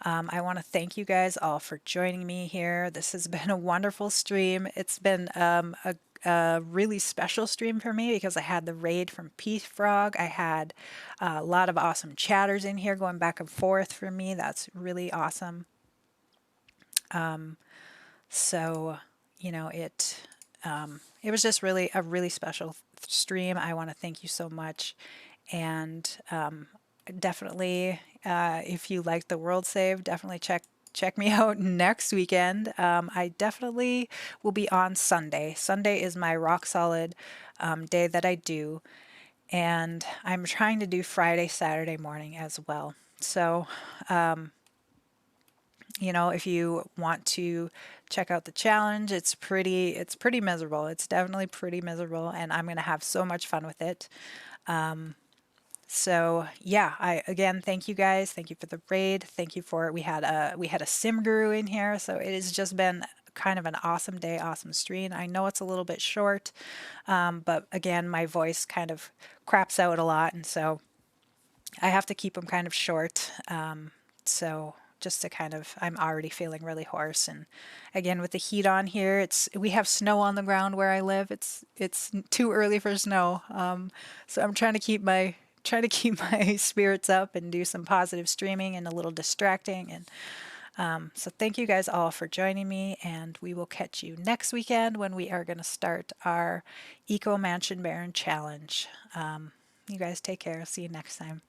I want to thank you guys all for joining me here. This has been a wonderful stream. It's been a really special stream for me because I had the raid from Peace Frog. I had a lot of awesome chatters in here going back and forth for me. That's really awesome. So, you know, it was just really a really special stream. I want to thank you so much. And definitely, if you like the world save, definitely check me out next weekend. I definitely will be on Sunday. Sunday is my rock solid day that I do, and I'm trying to do Friday, Saturday morning as well. So, you know, if you want to check out the challenge, it's pretty miserable. It's definitely pretty miserable, and I'm gonna have so much fun with it. So yeah, I again thank you guys. Thank you for the raid. Thank you for we had a sim guru in here, so it has just been kind of an awesome day, awesome stream. I know it's a little bit short, but again, my voice kind of craps out a lot, and so I have to keep them kind of short. So just to kind of, I'm already feeling really hoarse, and again with the heat on here, we have snow on the ground where I live. It's too early for snow, so I'm trying to keep my spirits up and do some positive streaming and a little distracting. And so thank you guys all for joining me, and we will catch you next weekend when we are going to start our Eco Mansion Baron Challenge. You guys take care. See you next time.